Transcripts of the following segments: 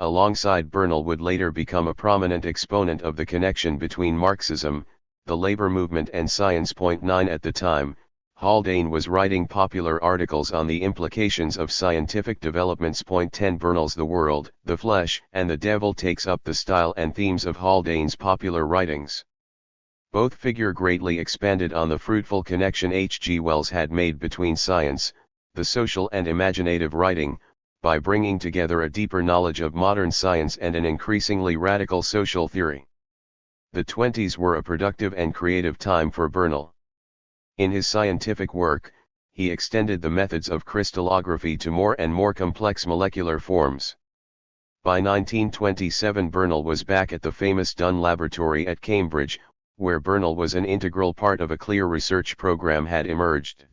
alongside Bernal would later become a prominent exponent of the connection between Marxism, the labor movement and science. 9 At the time, Haldane was writing popular articles on the implications of scientific developments. 10 Bernal's The World, the Flesh and the Devil takes up the style and themes of Haldane's popular writings. Both figure greatly expanded on the fruitful connection H. G. Wells had made between science, the social and imaginative writing, by bringing together a deeper knowledge of modern science and an increasingly radical social theory. The 20s were a productive and creative time for Bernal. In his scientific work, he extended the methods of crystallography to more and more complex molecular forms. By 1927 Bernal was back at the famous Dunn Laboratory at Cambridge, where Bernal was an integral part of a clear research program had emerged.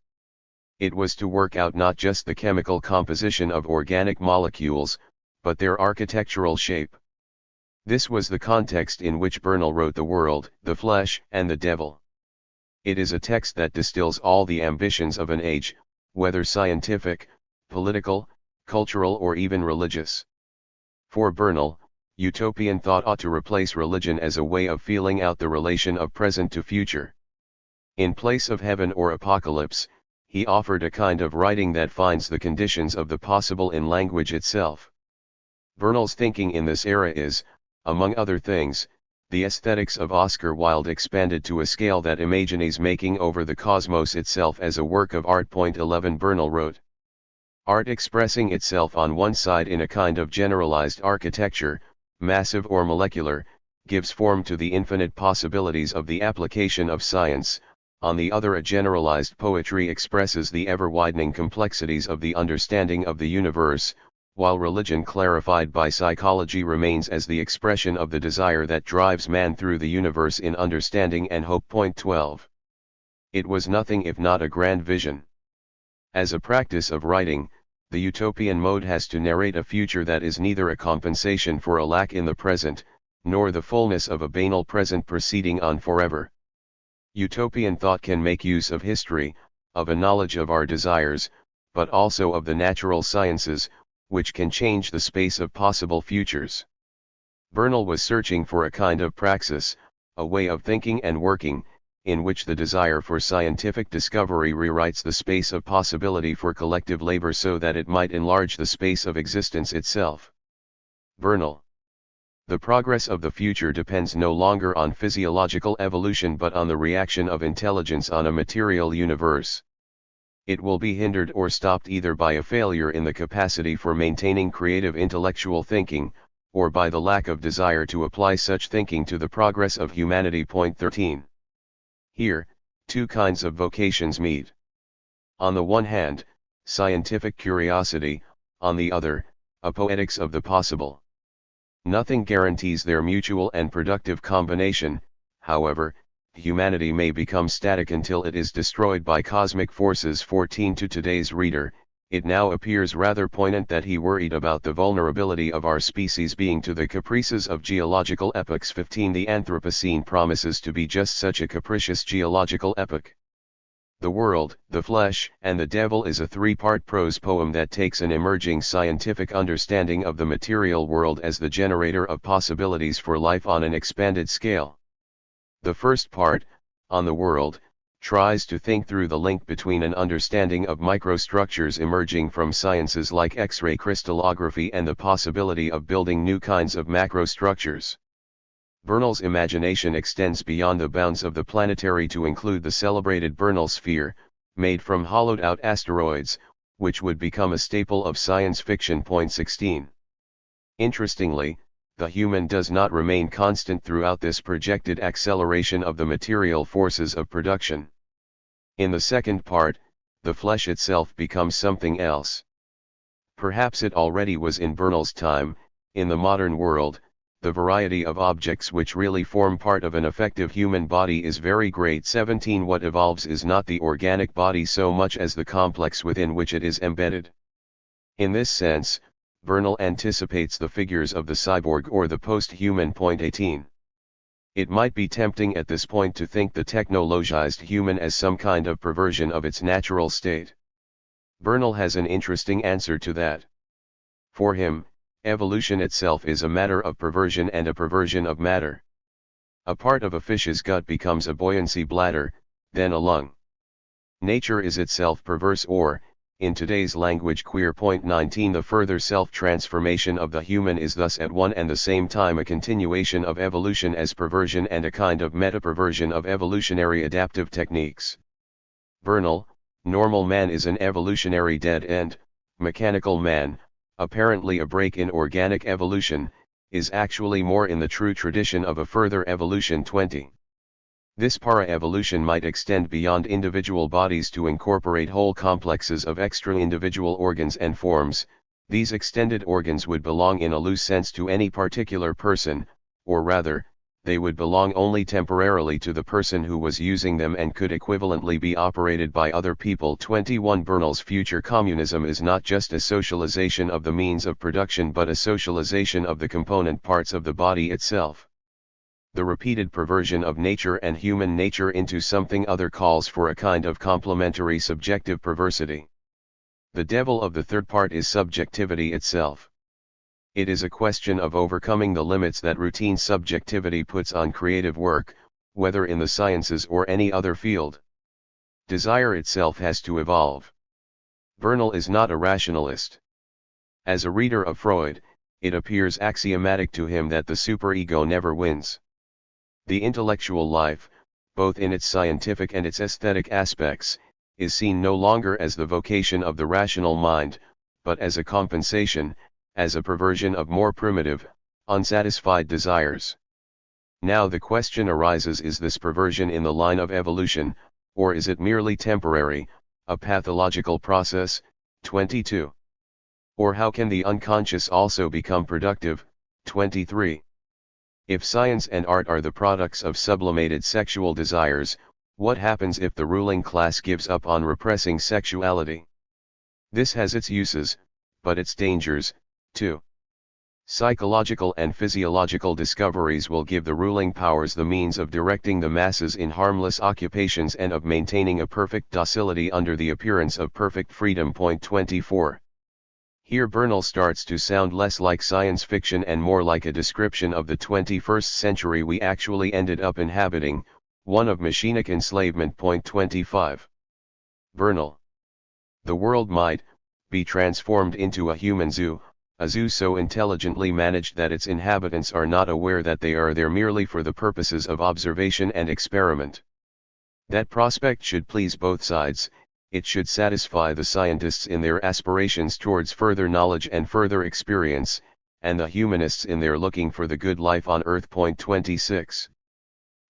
It was to work out not just the chemical composition of organic molecules, but their architectural shape. This was the context in which Bernal wrote The World, the Flesh and the Devil. It is a text that distills all the ambitions of an age, whether scientific, political, cultural or even religious. For Bernal, utopian thought ought to replace religion as a way of feeling out the relation of present to future. In place of heaven or apocalypse, he offered a kind of writing that finds the conditions of the possible in language itself. Bernal's thinking in this era is, among other things, the aesthetics of Oscar Wilde expanded to a scale that imagines making over the cosmos itself as a work of art. 11 Bernal wrote, "Art expressing itself on one side in a kind of generalized architecture, massive or molecular, gives form to the infinite possibilities of the application of science, on the other a generalized poetry expresses the ever-widening complexities of the understanding of the universe, while religion clarified by psychology remains as the expression of the desire that drives man through the universe in understanding and hope." 12. It was nothing if not a grand vision. As a practice of writing, the utopian mode has to narrate a future that is neither a compensation for a lack in the present, nor the fullness of a banal present proceeding on forever. Utopian thought can make use of history, of a knowledge of our desires, but also of the natural sciences, which can change the space of possible futures. Bernal was searching for a kind of praxis, a way of thinking and working, in which the desire for scientific discovery rewrites the space of possibility for collective labor so that it might enlarge the space of existence itself. Bernal. The progress of the future depends no longer on physiological evolution but on the reaction of intelligence on a material universe. It will be hindered or stopped either by a failure in the capacity for maintaining creative intellectual thinking, or by the lack of desire to apply such thinking to the progress of humanity. 13. Here, two kinds of vocations meet. On the one hand, scientific curiosity, on the other, a poetics of the possible. Nothing guarantees their mutual and productive combination, however. Humanity may become static until it is destroyed by cosmic forces. 14 To today's reader, it now appears rather poignant that he worried about the vulnerability of our species being to the caprices of geological epochs. 15 The Anthropocene promises to be just such a capricious geological epoch. The World, the Flesh and the Devil is a three-part prose poem that takes an emerging scientific understanding of the material world as the generator of possibilities for life on an expanded scale. The first part, On the World, tries to think through the link between an understanding of microstructures emerging from sciences like X-ray crystallography and the possibility of building new kinds of macrostructures. Bernal's imagination extends beyond the bounds of the planetary to include the celebrated Bernal sphere, made from hollowed-out asteroids, which would become a staple of science fiction. 16. Interestingly, the human does not remain constant throughout this projected acceleration of the material forces of production. In the second part, the flesh itself becomes something else. Perhaps it already was in Bernal's time. In the modern world, the variety of objects which really form part of an effective human body is very great. 17 What evolves is not the organic body so much as the complex within which it is embedded. In this sense, Bernal anticipates the figures of the cyborg or the post-human. 18. It might be tempting at this point to think the technologized human as some kind of perversion of its natural state. Bernal has an interesting answer to that. For him, Evolution itself is a matter of perversion and a perversion of matter. A part of a fish's gut becomes a buoyancy bladder, then a lung. Nature is itself perverse, or, in today's language queer. 19 The further self-transformation of the human is thus at one and the same time a continuation of evolution as perversion and a kind of meta-perversion of evolutionary adaptive techniques. Bernal, normal man is an evolutionary dead end, mechanical man, apparently a break in organic evolution, is actually more in the true tradition of a further evolution. 20. This para-evolution might extend beyond individual bodies to incorporate whole complexes of extra-individual organs and forms. These extended organs would belong in a loose sense to any particular person, or rather, they would belong only temporarily to the person who was using them and could equivalently be operated by other people. 21 Bernal's future communism is not just a socialization of the means of production but a socialization of the component parts of the body itself. The repeated perversion of nature and human nature into something other calls for a kind of complementary subjective perversity. The devil of the third part is subjectivity itself. It is a question of overcoming the limits that routine subjectivity puts on creative work, whether in the sciences or any other field. Desire itself has to evolve. Bernal is not a rationalist. As a reader of Freud, it appears axiomatic to him that the superego never wins. The intellectual life, both in its scientific and its aesthetic aspects, is seen no longer as the vocation of the rational mind, but as a compensation, as a perversion of more primitive, unsatisfied desires. Now the question arises, is this perversion in the line of evolution, or is it merely temporary, a pathological process? 22. Or how can the unconscious also become productive? 23. If science and art are the products of sublimated sexual desires, what happens if the ruling class gives up on repressing sexuality? This has its uses, but its dangers, too. Psychological and physiological discoveries will give the ruling powers the means of directing the masses in harmless occupations and of maintaining a perfect docility under the appearance of perfect freedom. 24. Here Bernal starts to sound less like science fiction and more like a description of the 21st century we actually ended up inhabiting, one of machinic enslavement. 25. Bernal. The world might be transformed into a human zoo, a zoo so intelligently managed that its inhabitants are not aware that they are there merely for the purposes of observation and experiment. That prospect should please both sides. It should satisfy the scientists in their aspirations towards further knowledge and further experience, and the humanists in their looking for the good life on earth. 26.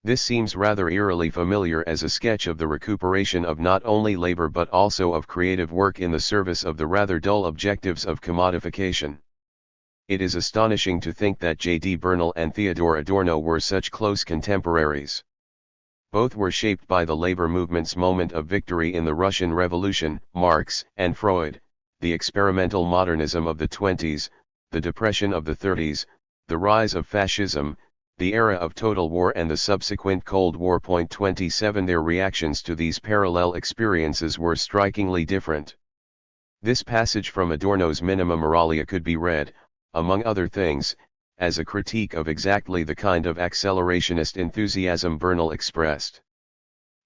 This seems rather eerily familiar as a sketch of the recuperation of not only labor but also of creative work in the service of the rather dull objectives of commodification. It is astonishing to think that J.D. Bernal and Theodor Adorno were such close contemporaries. Both were shaped by the labor movement's moment of victory in the Russian Revolution. Marx and Freud, the experimental modernism of the 20s, the depression of the 30s, the rise of fascism, the era of total war and the subsequent Cold War. 27 Their reactions to these parallel experiences were strikingly different. This passage from Adorno's Minima Moralia could be read, among other things, as a critique of exactly the kind of accelerationist enthusiasm Bernal expressed.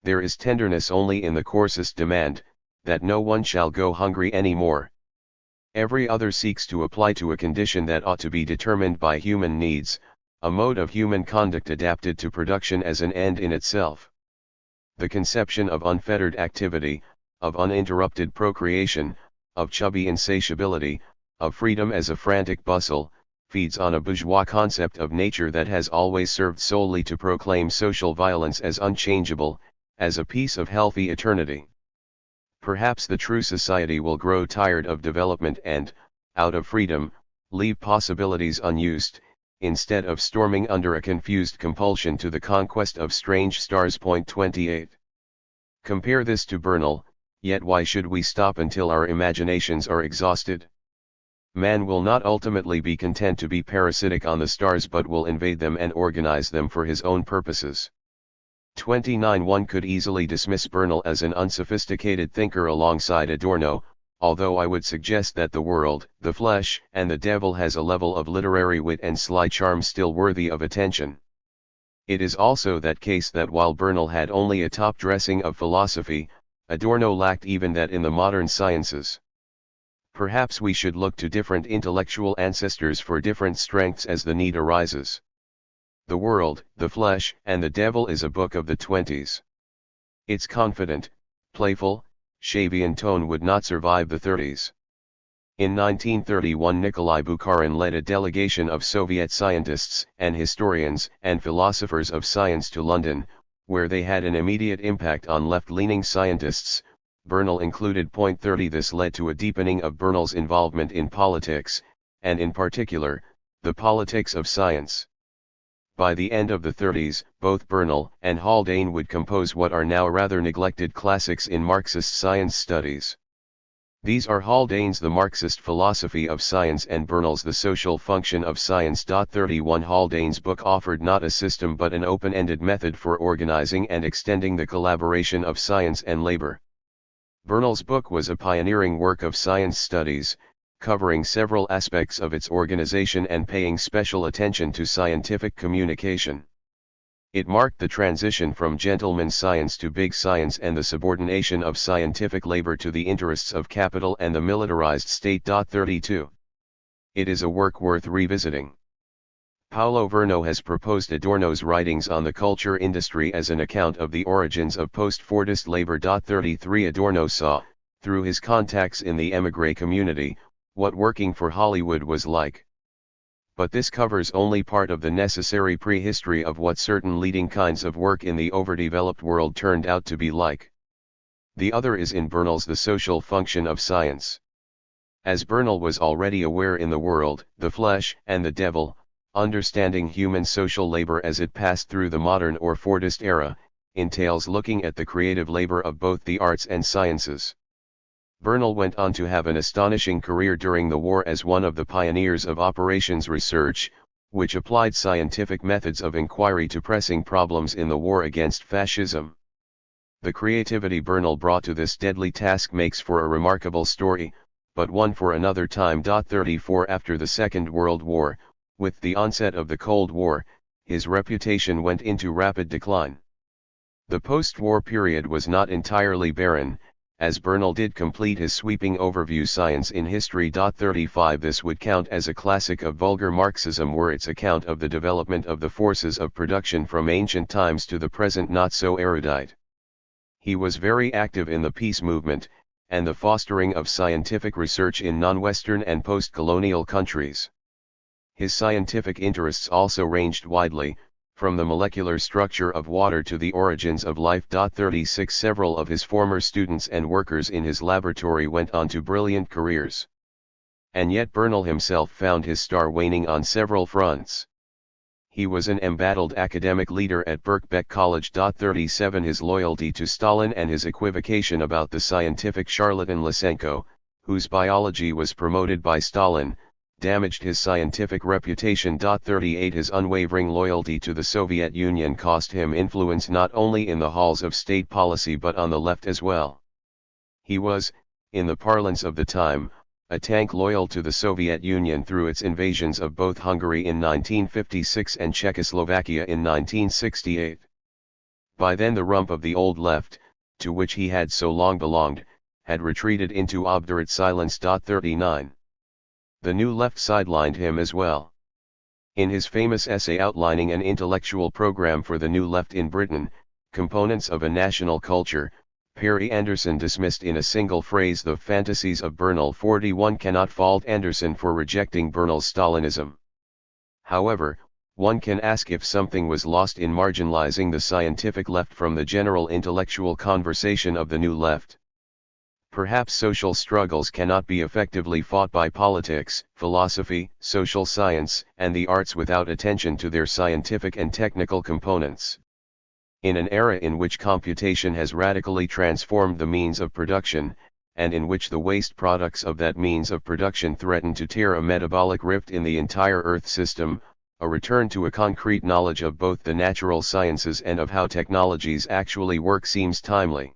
There is tenderness only in the coarsest demand, that no one shall go hungry any more. Every other seeks to apply to a condition that ought to be determined by human needs, a mode of human conduct adapted to production as an end in itself. The conception of unfettered activity, of uninterrupted procreation, of chubby insatiability, of freedom as a frantic bustle, feeds on a bourgeois concept of nature that has always served solely to proclaim social violence as unchangeable, as a piece of healthy eternity. Perhaps the true society will grow tired of development and, out of freedom, leave possibilities unused, instead of storming under a confused compulsion to the conquest of strange stars. 28. Compare this to Bernal, yet why should we stop until our imaginations are exhausted? Man will not ultimately be content to be parasitic on the stars but will invade them and organize them for his own purposes. 29 One could easily dismiss Bernal as an unsophisticated thinker alongside Adorno, although I would suggest that the world, the flesh, and the devil has a level of literary wit and sly charm still worthy of attention. It is also that case that while Bernal had only a top dressing of philosophy, Adorno lacked even that in the modern sciences. Perhaps we should look to different intellectual ancestors for different strengths as the need arises. The World, the Flesh, and the Devil is a book of the 20s. Its confident, playful, Shavian tone would not survive the 30s. In 1931 Nikolai Bukharin led a delegation of Soviet scientists and historians and philosophers of science to London, where they had an immediate impact on left-leaning scientists, Bernal included. 30 This led to a deepening of Bernal's involvement in politics, and in particular, the politics of science. By the end of the 30s, both Bernal and Haldane would compose what are now rather neglected classics in Marxist science studies. These are Haldane's The Marxist Philosophy of Science and Bernal's The Social Function of Science. 31 Haldane's book offered not a system but an open-ended method for organizing and extending the collaboration of science and labor. Bernal's book was a pioneering work of science studies, covering several aspects of its organization and paying special attention to scientific communication. It marked the transition from gentleman science to big science and the subordination of scientific labor to the interests of capital and the militarized state. 32. It is a work worth revisiting. Paulo Verno has proposed Adorno's writings on the culture industry as an account of the origins of post-Fordist labor. 33 Adorno saw, through his contacts in the émigré community, what working for Hollywood was like. But this covers only part of the necessary prehistory of what certain leading kinds of work in the overdeveloped world turned out to be like. The other is in Bernal's The Social Function of Science. As Bernal was already aware in The World, the Flesh, and the Devil, understanding human social labor as it passed through the modern or Fordist era, entails looking at the creative labor of both the arts and sciences. Bernal went on to have an astonishing career during the war as one of the pioneers of operations research, which applied scientific methods of inquiry to pressing problems in the war against fascism. The creativity Bernal brought to this deadly task makes for a remarkable story, but one for another time. 34 After the Second World War, with the onset of the Cold War, his reputation went into rapid decline. The post-war period was not entirely barren, as Bernal did complete his sweeping overview Science in History. 35 This would count as a classic of vulgar Marxism were its account of the development of the forces of production from ancient times to the present not so erudite. He was very active in the peace movement, and the fostering of scientific research in non-Western and post-colonial countries. His scientific interests also ranged widely, from the molecular structure of water to the origins of life. 36 Several of his former students and workers in his laboratory went on to brilliant careers. And yet Bernal himself found his star waning on several fronts. He was an embattled academic leader at Birkbeck College. 37 His loyalty to Stalin and his equivocation about the scientific charlatan Lysenko, whose biology was promoted by Stalin, damaged his scientific reputation. 38 His unwavering loyalty to the Soviet Union cost him influence not only in the halls of state policy but on the left as well. He was, in the parlance of the time, a tank loyal to the Soviet Union through its invasions of both Hungary in 1956 and Czechoslovakia in 1968. By then the rump of the old left, to which he had so long belonged, had retreated into obdurate silence. 39 The New Left sidelined him as well. In his famous essay outlining an intellectual program for the New Left in Britain, Components of a National Culture, Perry Anderson dismissed in a single phrase the fantasies of Bernal. 41 Cannot fault Anderson for rejecting Bernal's Stalinism. However, one can ask if something was lost in marginalizing the scientific left from the general intellectual conversation of the New Left. Perhaps social struggles cannot be effectively fought by politics, philosophy, social science, and the arts without attention to their scientific and technical components. In an era in which computation has radically transformed the means of production, and in which the waste products of that means of production threaten to tear a metabolic rift in the entire Earth system, a return to a concrete knowledge of both the natural sciences and of how technologies actually work seems timely.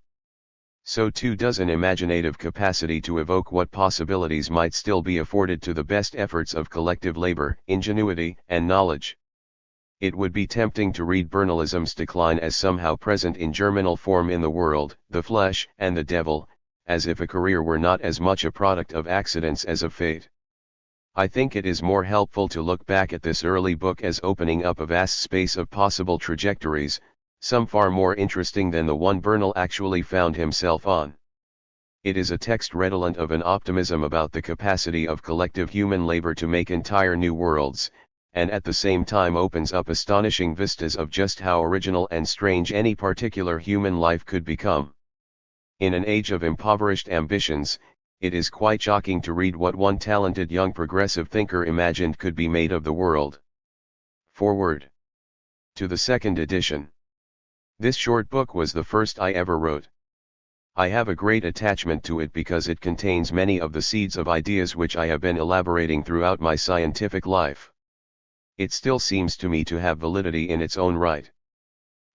So too does an imaginative capacity to evoke what possibilities might still be afforded to the best efforts of collective labor, ingenuity, and knowledge. It would be tempting to read Bernalism's decline as somehow present in germinal form in the world, the flesh, and the devil, as if a career were not as much a product of accidents as of fate. I think it is more helpful to look back at this early book as opening up a vast space of possible trajectories, some far more interesting than the one Bernal actually found himself on. It is a text redolent of an optimism about the capacity of collective human labor to make entire new worlds, and at the same time opens up astonishing vistas of just how original and strange any particular human life could become. In an age of impoverished ambitions, it is quite shocking to read what one talented young progressive thinker imagined could be made of the world. Foreword to the second edition. This short book was the first I ever wrote. I have a great attachment to it because it contains many of the seeds of ideas which I have been elaborating throughout my scientific life. It still seems to me to have validity in its own right.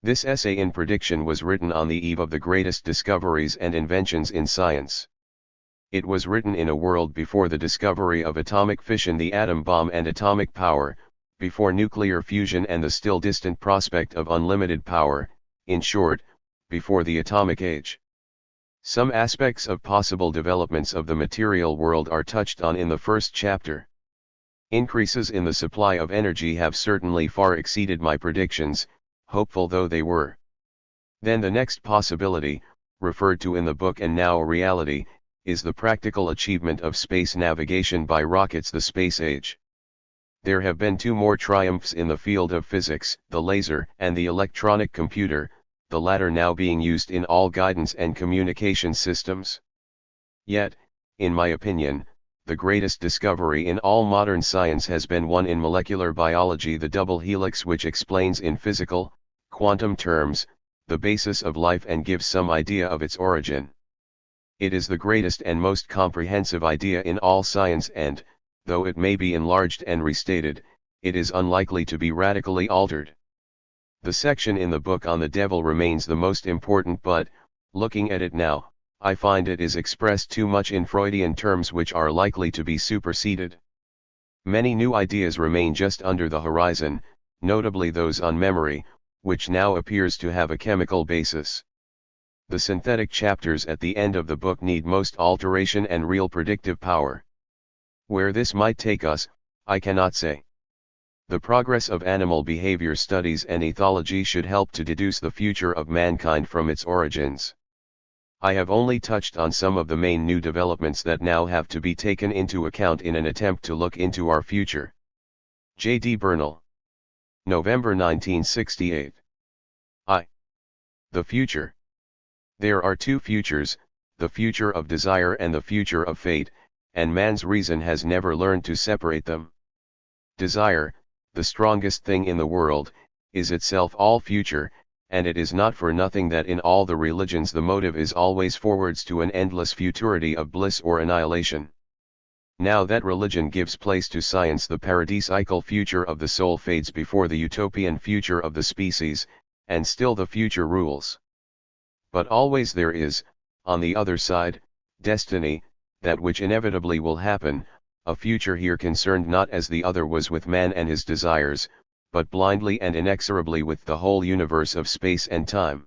This essay in prediction was written on the eve of the greatest discoveries and inventions in science. It was written in a world before the discovery of atomic fission, the atom bomb, and atomic power, before nuclear fusion and the still distant prospect of unlimited power, in short, before the atomic age. Some aspects of possible developments of the material world are touched on in the first chapter. Increases in the supply of energy have certainly far exceeded my predictions, hopeful though they were. Then the next possibility, referred to in the book and now a reality, is the practical achievement of space navigation by rockets, the space age. There have been two more triumphs in the field of physics, the laser and the electronic computer, the latter now being used in all guidance and communication systems. Yet, in my opinion, the greatest discovery in all modern science has been one in molecular biology, the double helix, which explains in physical, quantum terms, the basis of life and gives some idea of its origin. It is the greatest and most comprehensive idea in all science, and, though it may be enlarged and restated, it is unlikely to be radically altered. The section in the book on the devil remains the most important, but, looking at it now, I find it is expressed too much in Freudian terms which are likely to be superseded. Many new ideas remain just under the horizon, notably those on memory, which now appears to have a chemical basis. The synthetic chapters at the end of the book need most alteration and real predictive power. Where this might take us, I cannot say. The progress of animal behavior studies and ethology should help to deduce the future of mankind from its origins. I have only touched on some of the main new developments that now have to be taken into account in an attempt to look into our future. J. D. Bernal. November 1968. The future. There are two futures, the future of desire and the future of fate, and man's reason has never learned to separate them. Desire, the strongest thing in the world, is itself all future, and it is not for nothing that in all the religions the motive is always forwards to an endless futurity of bliss or annihilation. Now that religion gives place to science, the paradisiacal future of the soul fades before the utopian future of the species, and still the future rules. But always there is, on the other side, destiny, that which inevitably will happen, a future here concerned not as the other was with man and his desires, but blindly and inexorably with the whole universe of space and time.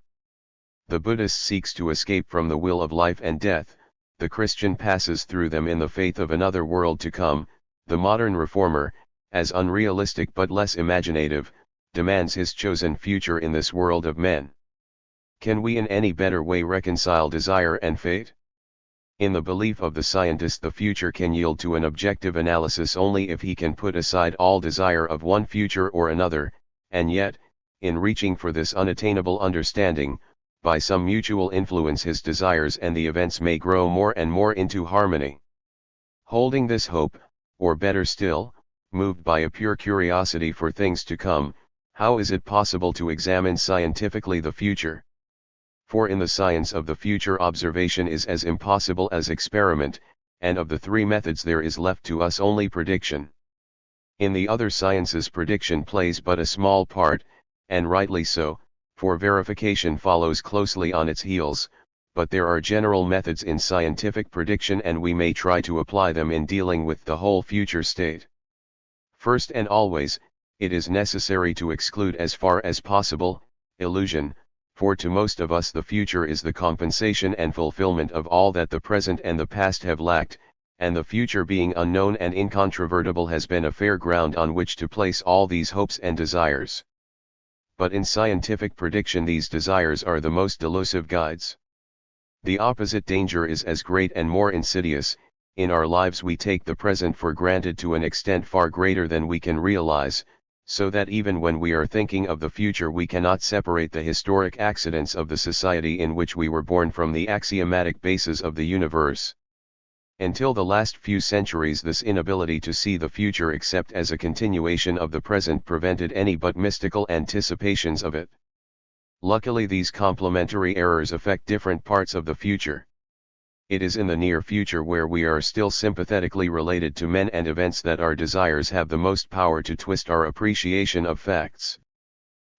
The Buddhist seeks to escape from the will of life and death, the Christian passes through them in the faith of another world to come, the modern reformer, as unrealistic but less imaginative, demands his chosen future in this world of men. Can we in any better way reconcile desire and fate? In the belief of the scientist, the future can yield to an objective analysis only if he can put aside all desire of one future or another, and yet, in reaching for this unattainable understanding, by some mutual influence his desires and the events may grow more and more into harmony. Holding this hope, or better still, moved by a pure curiosity for things to come, how is it possible to examine scientifically the future? For in the science of the future observation is as impossible as experiment, and of the three methods there is left to us only prediction. In the other sciences prediction plays but a small part, and rightly so, for verification follows closely on its heels, but there are general methods in scientific prediction and we may try to apply them in dealing with the whole future state. First and always, it is necessary to exclude as far as possible, illusion, for to most of us the future is the compensation and fulfillment of all that the present and the past have lacked, and the future being unknown and incontrovertible has been a fair ground on which to place all these hopes and desires. But in scientific prediction these desires are the most delusive guides. The opposite danger is as great and more insidious. In our lives we take the present for granted to an extent far greater than we can realize, so that even when we are thinking of the future we cannot separate the historic accidents of the society in which we were born from the axiomatic basis of the universe. Until the last few centuries this inability to see the future except as a continuation of the present prevented any but mystical anticipations of it. Luckily these complementary errors affect different parts of the future. It is in the near future where we are still sympathetically related to men and events that our desires have the most power to twist our appreciation of facts.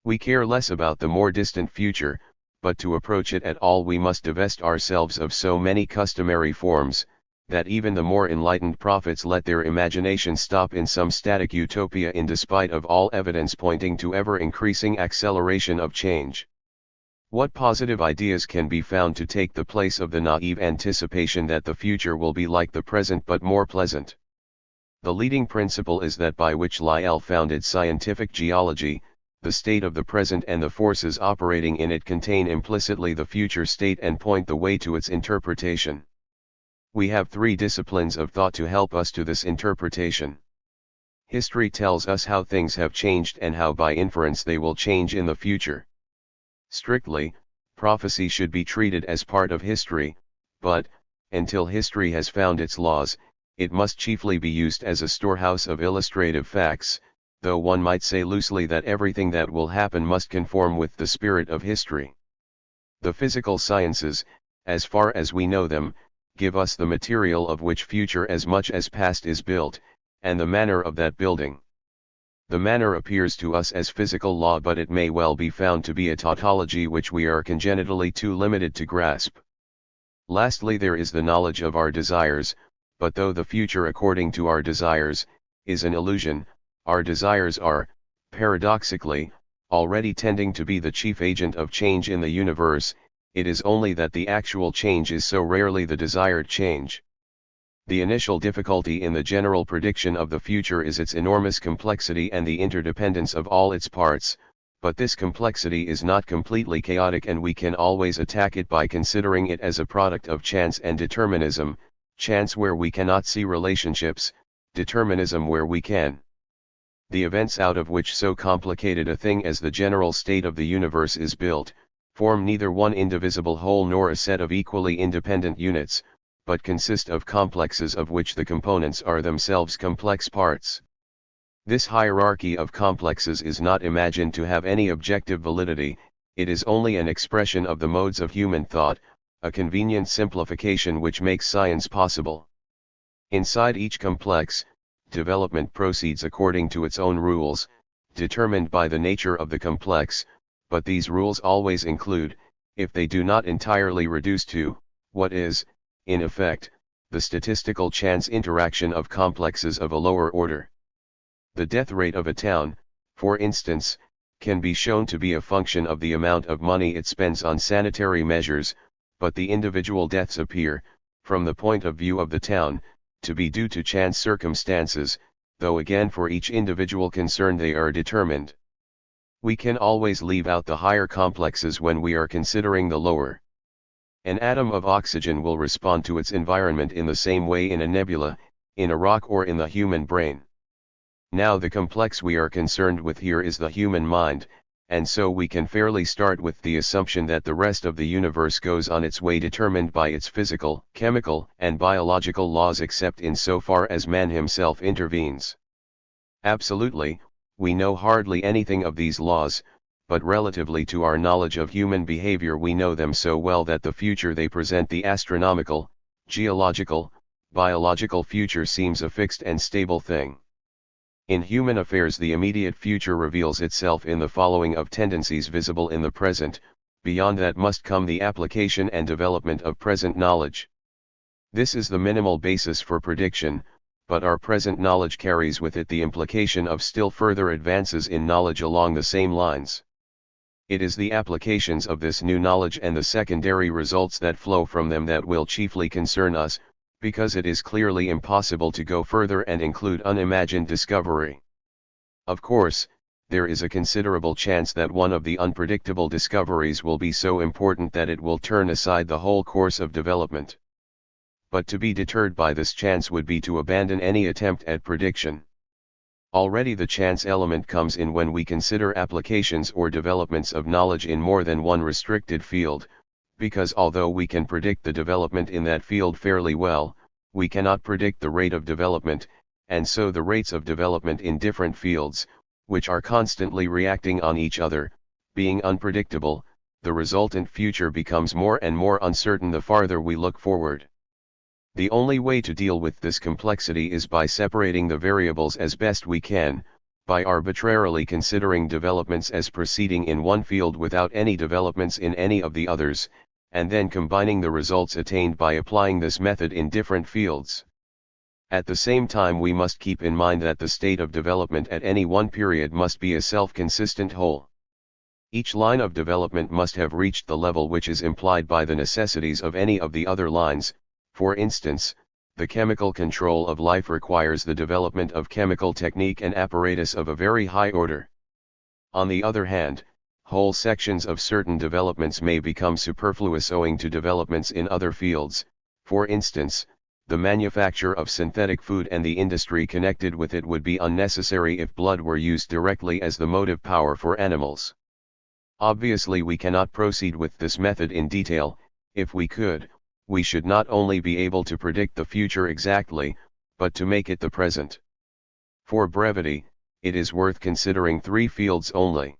We care less about the more distant future, but to approach it at all we must divest ourselves of so many customary forms, that even the more enlightened prophets let their imagination stop in some static utopia in despite of all evidence pointing to ever-increasing acceleration of change. What positive ideas can be found to take the place of the naive anticipation that the future will be like the present but more pleasant? The leading principle is that by which Lyell founded scientific geology, the state of the present and the forces operating in it contain implicitly the future state and point the way to its interpretation. We have three disciplines of thought to help us to this interpretation. History tells us how things have changed and how by inference they will change in the future. Strictly, prophecy should be treated as part of history, but, until history has found its laws, it must chiefly be used as a storehouse of illustrative facts, though one might say loosely that everything that will happen must conform with the spirit of history. The physical sciences, as far as we know them, give us the material of which future as much as past is built, and the manner of that building. The manner appears to us as physical law, but it may well be found to be a tautology which we are congenitally too limited to grasp. Lastly, there is the knowledge of our desires, but though the future according to our desires, is an illusion, our desires are, paradoxically, already tending to be the chief agent of change in the universe. It is only that the actual change is so rarely the desired change. The initial difficulty in the general prediction of the future is its enormous complexity and the interdependence of all its parts, but this complexity is not completely chaotic and we can always attack it by considering it as a product of chance and determinism, chance where we cannot see relationships, determinism where we can. The events out of which so complicated a thing as the general state of the universe is built, form neither one indivisible whole nor a set of equally independent units, but consist of complexes of which the components are themselves complex parts. This hierarchy of complexes is not imagined to have any objective validity, it is only an expression of the modes of human thought, a convenient simplification which makes science possible. Inside each complex, development proceeds according to its own rules, determined by the nature of the complex, but these rules always include, if they do not entirely reduce to, what is, in effect, the statistical chance interaction of complexes of a lower order. The death rate of a town, for instance, can be shown to be a function of the amount of money it spends on sanitary measures, but the individual deaths appear, from the point of view of the town, to be due to chance circumstances, though again for each individual concerned they are determined. We can always leave out the higher complexes when we are considering the lower. An atom of oxygen will respond to its environment in the same way in a nebula, in a rock or in the human brain. Now the complex we are concerned with here is the human mind, and so we can fairly start with the assumption that the rest of the universe goes on its way determined by its physical, chemical, and biological laws except in so far as man himself intervenes. Absolutely, we know hardly anything of these laws, but relatively to our knowledge of human behavior we know them so well that the future they present, the astronomical, geological, biological future, seems a fixed and stable thing. In human affairs the immediate future reveals itself in the following of tendencies visible in the present, Beyond that must come the application and development of present knowledge. This is the minimal basis for prediction, but our present knowledge carries with it the implication of still further advances in knowledge along the same lines. It is the applications of this new knowledge and the secondary results that flow from them that will chiefly concern us, because it is clearly impossible to go further and include unimagined discovery. Of course, there is a considerable chance that one of the unpredictable discoveries will be so important that it will turn aside the whole course of development. But to be deterred by this chance would be to abandon any attempt at prediction. Already the chance element comes in when we consider applications or developments of knowledge in more than one restricted field, because although we can predict the development in that field fairly well, we cannot predict the rate of development, and so the rates of development in different fields, which are constantly reacting on each other, being unpredictable, the resultant future becomes more and more uncertain the farther we look forward. The only way to deal with this complexity is by separating the variables as best we can, by arbitrarily considering developments as proceeding in one field without any developments in any of the others, and then combining the results attained by applying this method in different fields. At the same time we must keep in mind that the state of development at any one period must be a self-consistent whole. Each line of development must have reached the level which is implied by the necessities of any of the other lines. For instance, the chemical control of life requires the development of chemical technique and apparatus of a very high order. On the other hand, whole sections of certain developments may become superfluous owing to developments in other fields. For instance, the manufacture of synthetic food and the industry connected with it would be unnecessary if blood were used directly as the motive power for animals. Obviously we cannot proceed with this method in detail. If we could, we should not only be able to predict the future exactly, but to make it the present. For brevity, it is worth considering three fields only.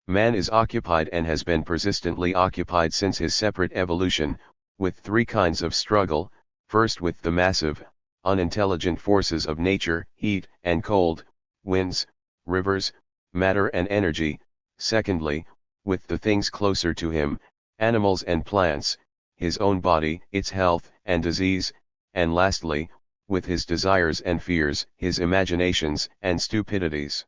Man is occupied and has been persistently occupied since his separate evolution, with three kinds of struggle: first with the massive, unintelligent forces of nature, heat and cold, winds, rivers, matter and energy; secondly, with the things closer to him, animals and plants, his own body, its health and disease; and lastly, with his desires and fears, his imaginations and stupidities.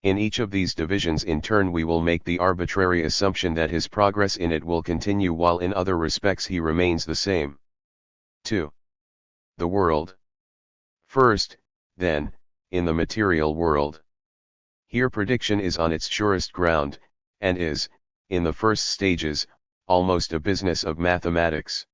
In each of these divisions in turn we will make the arbitrary assumption that his progress in it will continue while in other respects he remains the same. 2. The world. First, then, in the material world. Here prediction is on its surest ground, and is, in the first stages, almost a business of mathematics.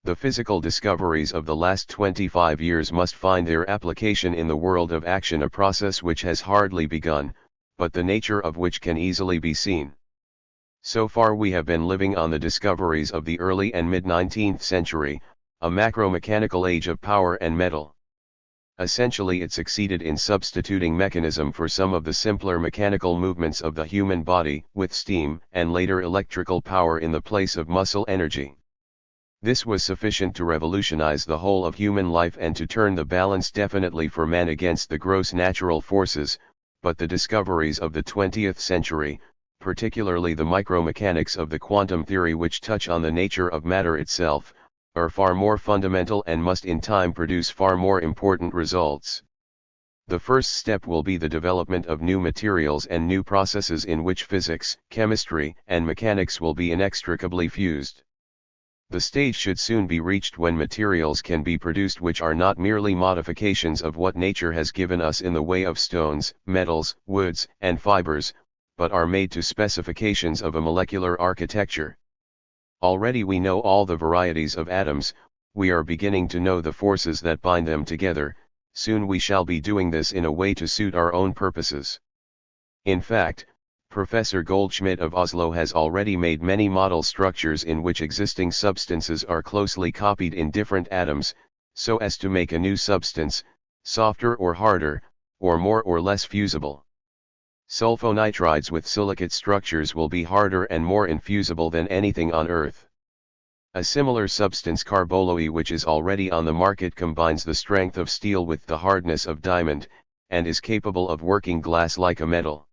The physical discoveries of the last 25 years must find their application in the world of action, a process which has hardly begun, but the nature of which can easily be seen. So far we have been living on the discoveries of the early and mid-19th century, a macro-mechanical age of power and metal. Essentially it succeeded in substituting mechanism for some of the simpler mechanical movements of the human body, with steam and later electrical power in the place of muscle energy. This was sufficient to revolutionize the whole of human life and to turn the balance definitely for man against the gross natural forces, but the discoveries of the 20th century, particularly the micromechanics of the quantum theory which touch on the nature of matter itself, are far more fundamental and must in time produce far more important results. The first step will be the development of new materials and new processes in which physics, chemistry, and mechanics will be inextricably fused. The stage should soon be reached when materials can be produced which are not merely modifications of what nature has given us in the way of stones, metals, woods, and fibers, but are made to specifications of a molecular architecture. Already we know all the varieties of atoms, we are beginning to know the forces that bind them together. Soon we shall be doing this in a way to suit our own purposes. In fact, Professor Goldschmidt of Oslo has already made many model structures in which existing substances are closely copied in different atoms, so as to make a new substance, softer or harder, or more or less fusible. Sulfonitrides with silicate structures will be harder and more infusible than anything on Earth. A similar substance, carboloy, which is already on the market, combines the strength of steel with the hardness of diamond, and is capable of working glass like a metal.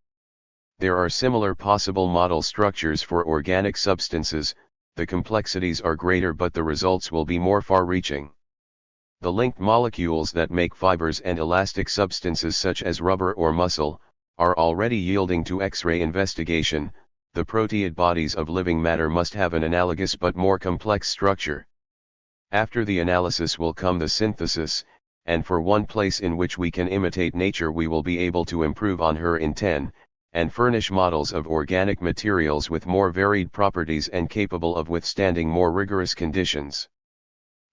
There are similar possible model structures for organic substances. The complexities are greater but the results will be more far-reaching. The linked molecules that make fibers and elastic substances such as rubber or muscle, are already yielding to X-ray investigation. The proteid bodies of living matter must have an analogous but more complex structure. After the analysis will come the synthesis, and for one place in which we can imitate nature we will be able to improve on her in 10, and furnish models of organic materials with more varied properties and capable of withstanding more rigorous conditions.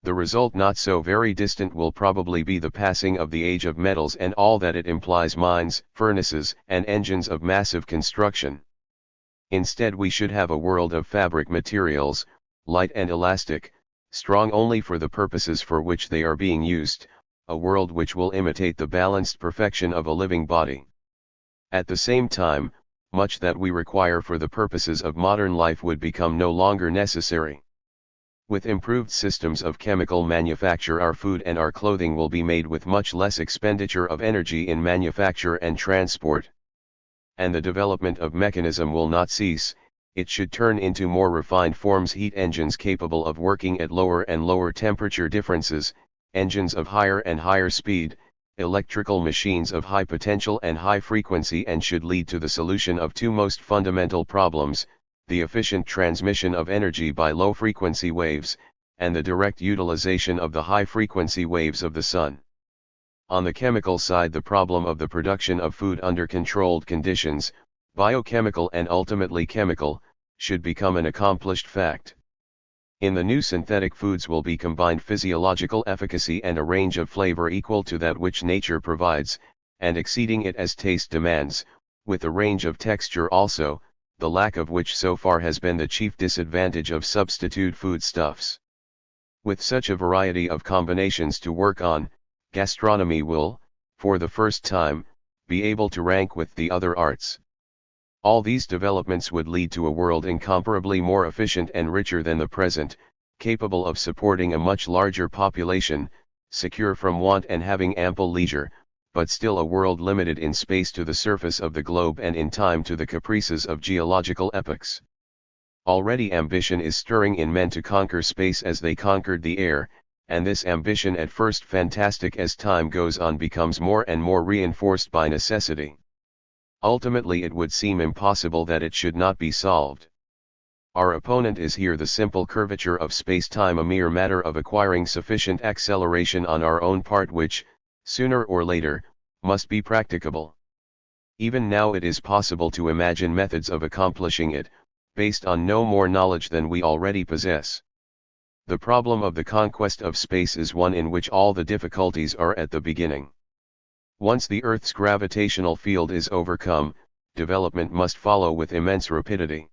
The result not so very distant will probably be the passing of the age of metals and all that it implies: mines, furnaces, and engines of massive construction. Instead we should have a world of fabric materials, light and elastic, strong only for the purposes for which they are being used, a world which will imitate the balanced perfection of a living body. At the same time, much that we require for the purposes of modern life would become no longer necessary. With improved systems of chemical manufacture, our food and our clothing will be made with much less expenditure of energy in manufacture and transport. And the development of mechanism will not cease. It should turn into more refined forms: heat engines capable of working at lower and lower temperature differences, engines of higher and higher speed, electrical machines of high potential and high frequency, and should lead to the solution of two most fundamental problems: the efficient transmission of energy by low-frequency waves, and the direct utilization of the high-frequency waves of the sun. On the chemical side, the problem of the production of food under controlled conditions, biochemical and ultimately chemical, should become an accomplished fact. In the new synthetic foods will be combined physiological efficacy and a range of flavor equal to that which nature provides, and exceeding it as taste demands, with a range of texture also, the lack of which so far has been the chief disadvantage of substitute foodstuffs. With such a variety of combinations to work on, gastronomy will, for the first time, be able to rank with the other arts. All these developments would lead to a world incomparably more efficient and richer than the present, capable of supporting a much larger population, secure from want and having ample leisure, but still a world limited in space to the surface of the globe and in time to the caprices of geological epochs. Already ambition is stirring in men to conquer space as they conquered the air, and this ambition, at first fantastic, as time goes on becomes more and more reinforced by necessity. Ultimately it would seem impossible that it should not be solved. Our opponent is here the simple curvature of space-time, a mere matter of acquiring sufficient acceleration on our own part which, sooner or later, must be practicable. Even now it is possible to imagine methods of accomplishing it, based on no more knowledge than we already possess. The problem of the conquest of space is one in which all the difficulties are at the beginning. Once the Earth's gravitational field is overcome, development must follow with immense rapidity.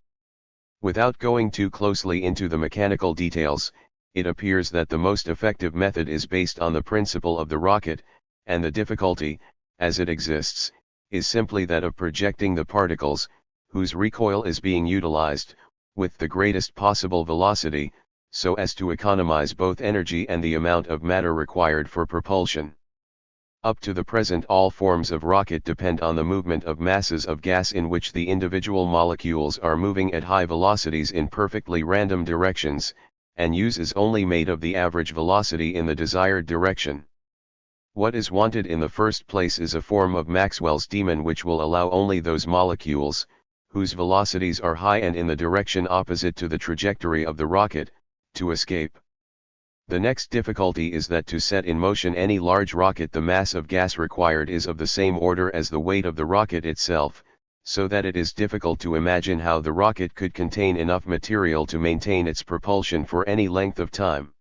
Without going too closely into the mechanical details, it appears that the most effective method is based on the principle of the rocket, and the difficulty, as it exists, is simply that of projecting the particles, whose recoil is being utilized, with the greatest possible velocity, so as to economize both energy and the amount of matter required for propulsion. Up to the present all forms of rocket depend on the movement of masses of gas in which the individual molecules are moving at high velocities in perfectly random directions, and use is only made of the average velocity in the desired direction. What is wanted in the first place is a form of Maxwell's demon which will allow only those molecules, whose velocities are high and in the direction opposite to the trajectory of the rocket, to escape. The next difficulty is that to set in motion any large rocket the mass of gas required is of the same order as the weight of the rocket itself, so that it is difficult to imagine how the rocket could contain enough material to maintain its propulsion for any length of time.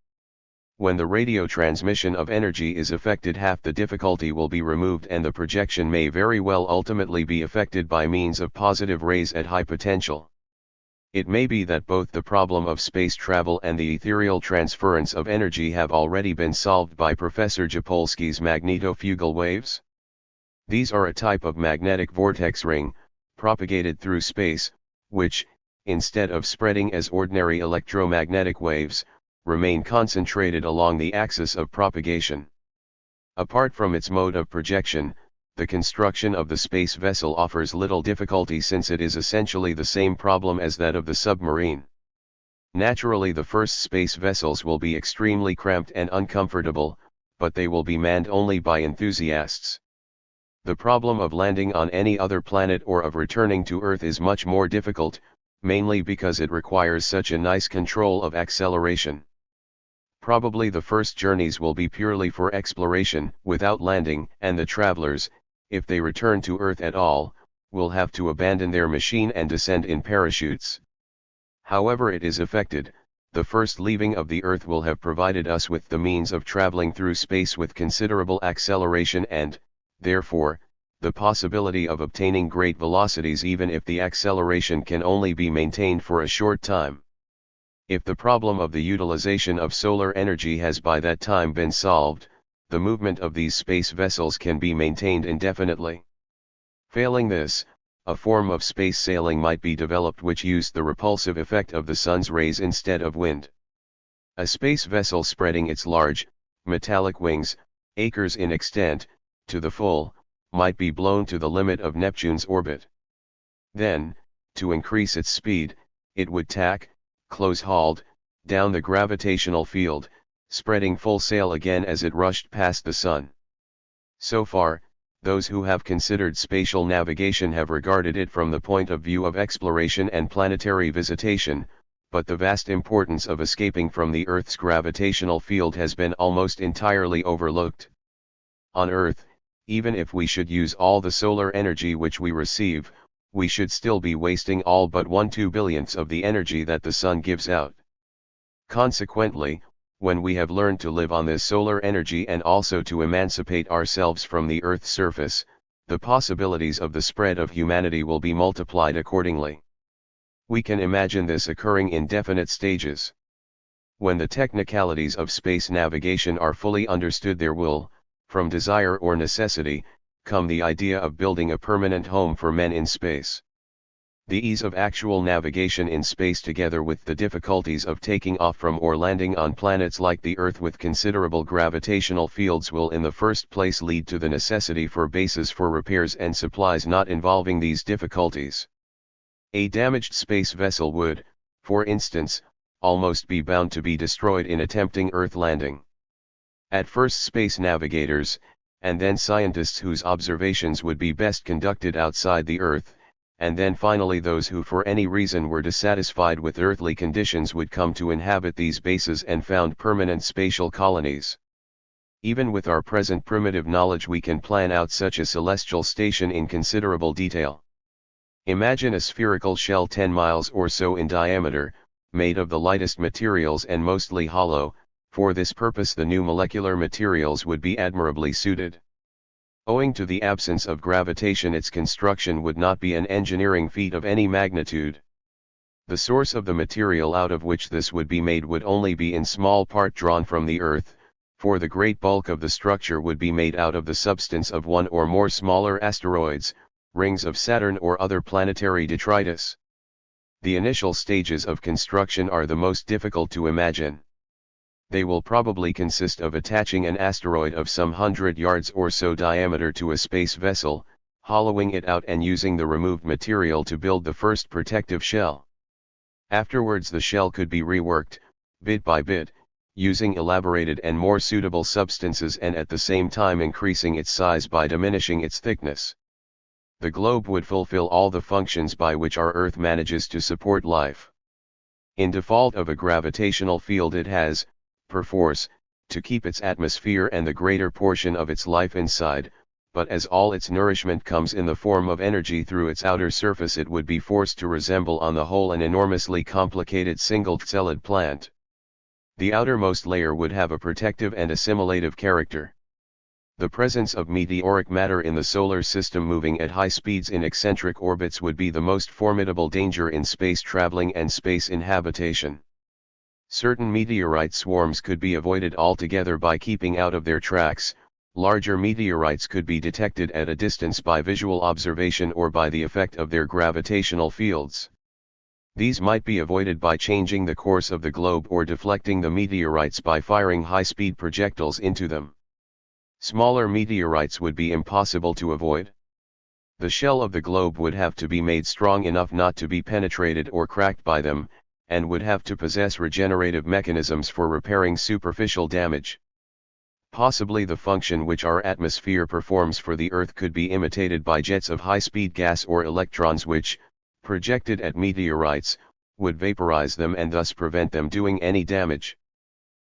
When the radio transmission of energy is effected, half the difficulty will be removed and the projection may very well ultimately be effected by means of positive rays at high potential. It may be that both the problem of space travel and the ethereal transference of energy have already been solved by Professor Japolsky's magnetofugal waves. These are a type of magnetic vortex ring, propagated through space, which, instead of spreading as ordinary electromagnetic waves, remain concentrated along the axis of propagation. Apart from its mode of projection, the construction of the space vessel offers little difficulty since it is essentially the same problem as that of the submarine. Naturally, the first space vessels will be extremely cramped and uncomfortable, but they will be manned only by enthusiasts. The problem of landing on any other planet or of returning to Earth is much more difficult, mainly because it requires such a nice control of acceleration. Probably the first journeys will be purely for exploration, without landing, and the travelers, if they return to Earth at all, will have to abandon their machine and descend in parachutes. However it is effected, the first leaving of the Earth will have provided us with the means of traveling through space with considerable acceleration and, therefore, the possibility of obtaining great velocities even if the acceleration can only be maintained for a short time. If the problem of the utilization of solar energy has by that time been solved, the movement of these space vessels can be maintained indefinitely. Failing this, a form of space sailing might be developed which used the repulsive effect of the sun's rays instead of wind. A space vessel spreading its large, metallic wings, acres in extent, to the full, might be blown to the limit of Neptune's orbit. Then, to increase its speed, it would tack, close-hauled, down the gravitational field, spreading full sail again as it rushed past the sun. So far, those who have considered spatial navigation have regarded it from the point of view of exploration and planetary visitation, but the vast importance of escaping from the Earth's gravitational field has been almost entirely overlooked. On Earth, even if we should use all the solar energy which we receive, we should still be wasting all but 1/2 billionths of the energy that the sun gives out. Consequently, when we have learned to live on this solar energy and also to emancipate ourselves from the Earth's surface, the possibilities of the spread of humanity will be multiplied accordingly. We can imagine this occurring in definite stages. When the technicalities of space navigation are fully understood, there will, from desire or necessity, come the idea of building a permanent home for men in space. The ease of actual navigation in space together with the difficulties of taking off from or landing on planets like the Earth with considerable gravitational fields will in the first place lead to the necessity for bases for repairs and supplies not involving these difficulties. A damaged space vessel would, for instance, almost be bound to be destroyed in attempting Earth landing. At first space navigators, and then scientists whose observations would be best conducted outside the Earth, and then finally those who for any reason were dissatisfied with earthly conditions would come to inhabit these bases and found permanent spatial colonies. Even with our present primitive knowledge we can plan out such a celestial station in considerable detail. Imagine a spherical shell 10 miles or so in diameter, made of the lightest materials and mostly hollow. For this purpose the new molecular materials would be admirably suited. Owing to the absence of gravitation its construction would not be an engineering feat of any magnitude. The source of the material out of which this would be made would only be in small part drawn from the Earth, for the great bulk of the structure would be made out of the substance of one or more smaller asteroids, rings of Saturn or other planetary detritus. The initial stages of construction are the most difficult to imagine. They will probably consist of attaching an asteroid of some 100 yards or so diameter to a space vessel, hollowing it out and using the removed material to build the first protective shell. Afterwards the shell could be reworked, bit by bit, using elaborated and more suitable substances and at the same time increasing its size by diminishing its thickness. The globe would fulfill all the functions by which our Earth manages to support life. In default of a gravitational field it has, perforce, to keep its atmosphere and the greater portion of its life inside, but as all its nourishment comes in the form of energy through its outer surface it would be forced to resemble on the whole an enormously complicated single-celled plant. The outermost layer would have a protective and assimilative character. The presence of meteoric matter in the solar system moving at high speeds in eccentric orbits would be the most formidable danger in space traveling and space inhabitation. Certain meteorite swarms could be avoided altogether by keeping out of their tracks. Larger meteorites could be detected at a distance by visual observation or by the effect of their gravitational fields. These might be avoided by changing the course of the globe or deflecting the meteorites by firing high-speed projectiles into them. Smaller meteorites would be impossible to avoid. The shell of the globe would have to be made strong enough not to be penetrated or cracked by them, and would have to possess regenerative mechanisms for repairing superficial damage. Possibly the function which our atmosphere performs for the Earth could be imitated by jets of high-speed gas or electrons which, projected at meteorites, would vaporize them and thus prevent them doing any damage.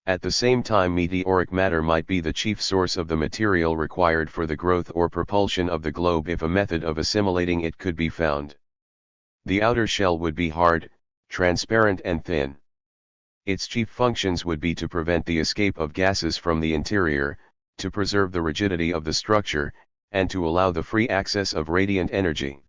At the same time, meteoric matter might be the chief source of the material required for the growth or propulsion of the globe if a method of assimilating it could be found. The outer shell would be hard, transparent and thin. Its chief functions would be to prevent the escape of gases from the interior, to preserve the rigidity of the structure, and to allow the free access of radiant energy.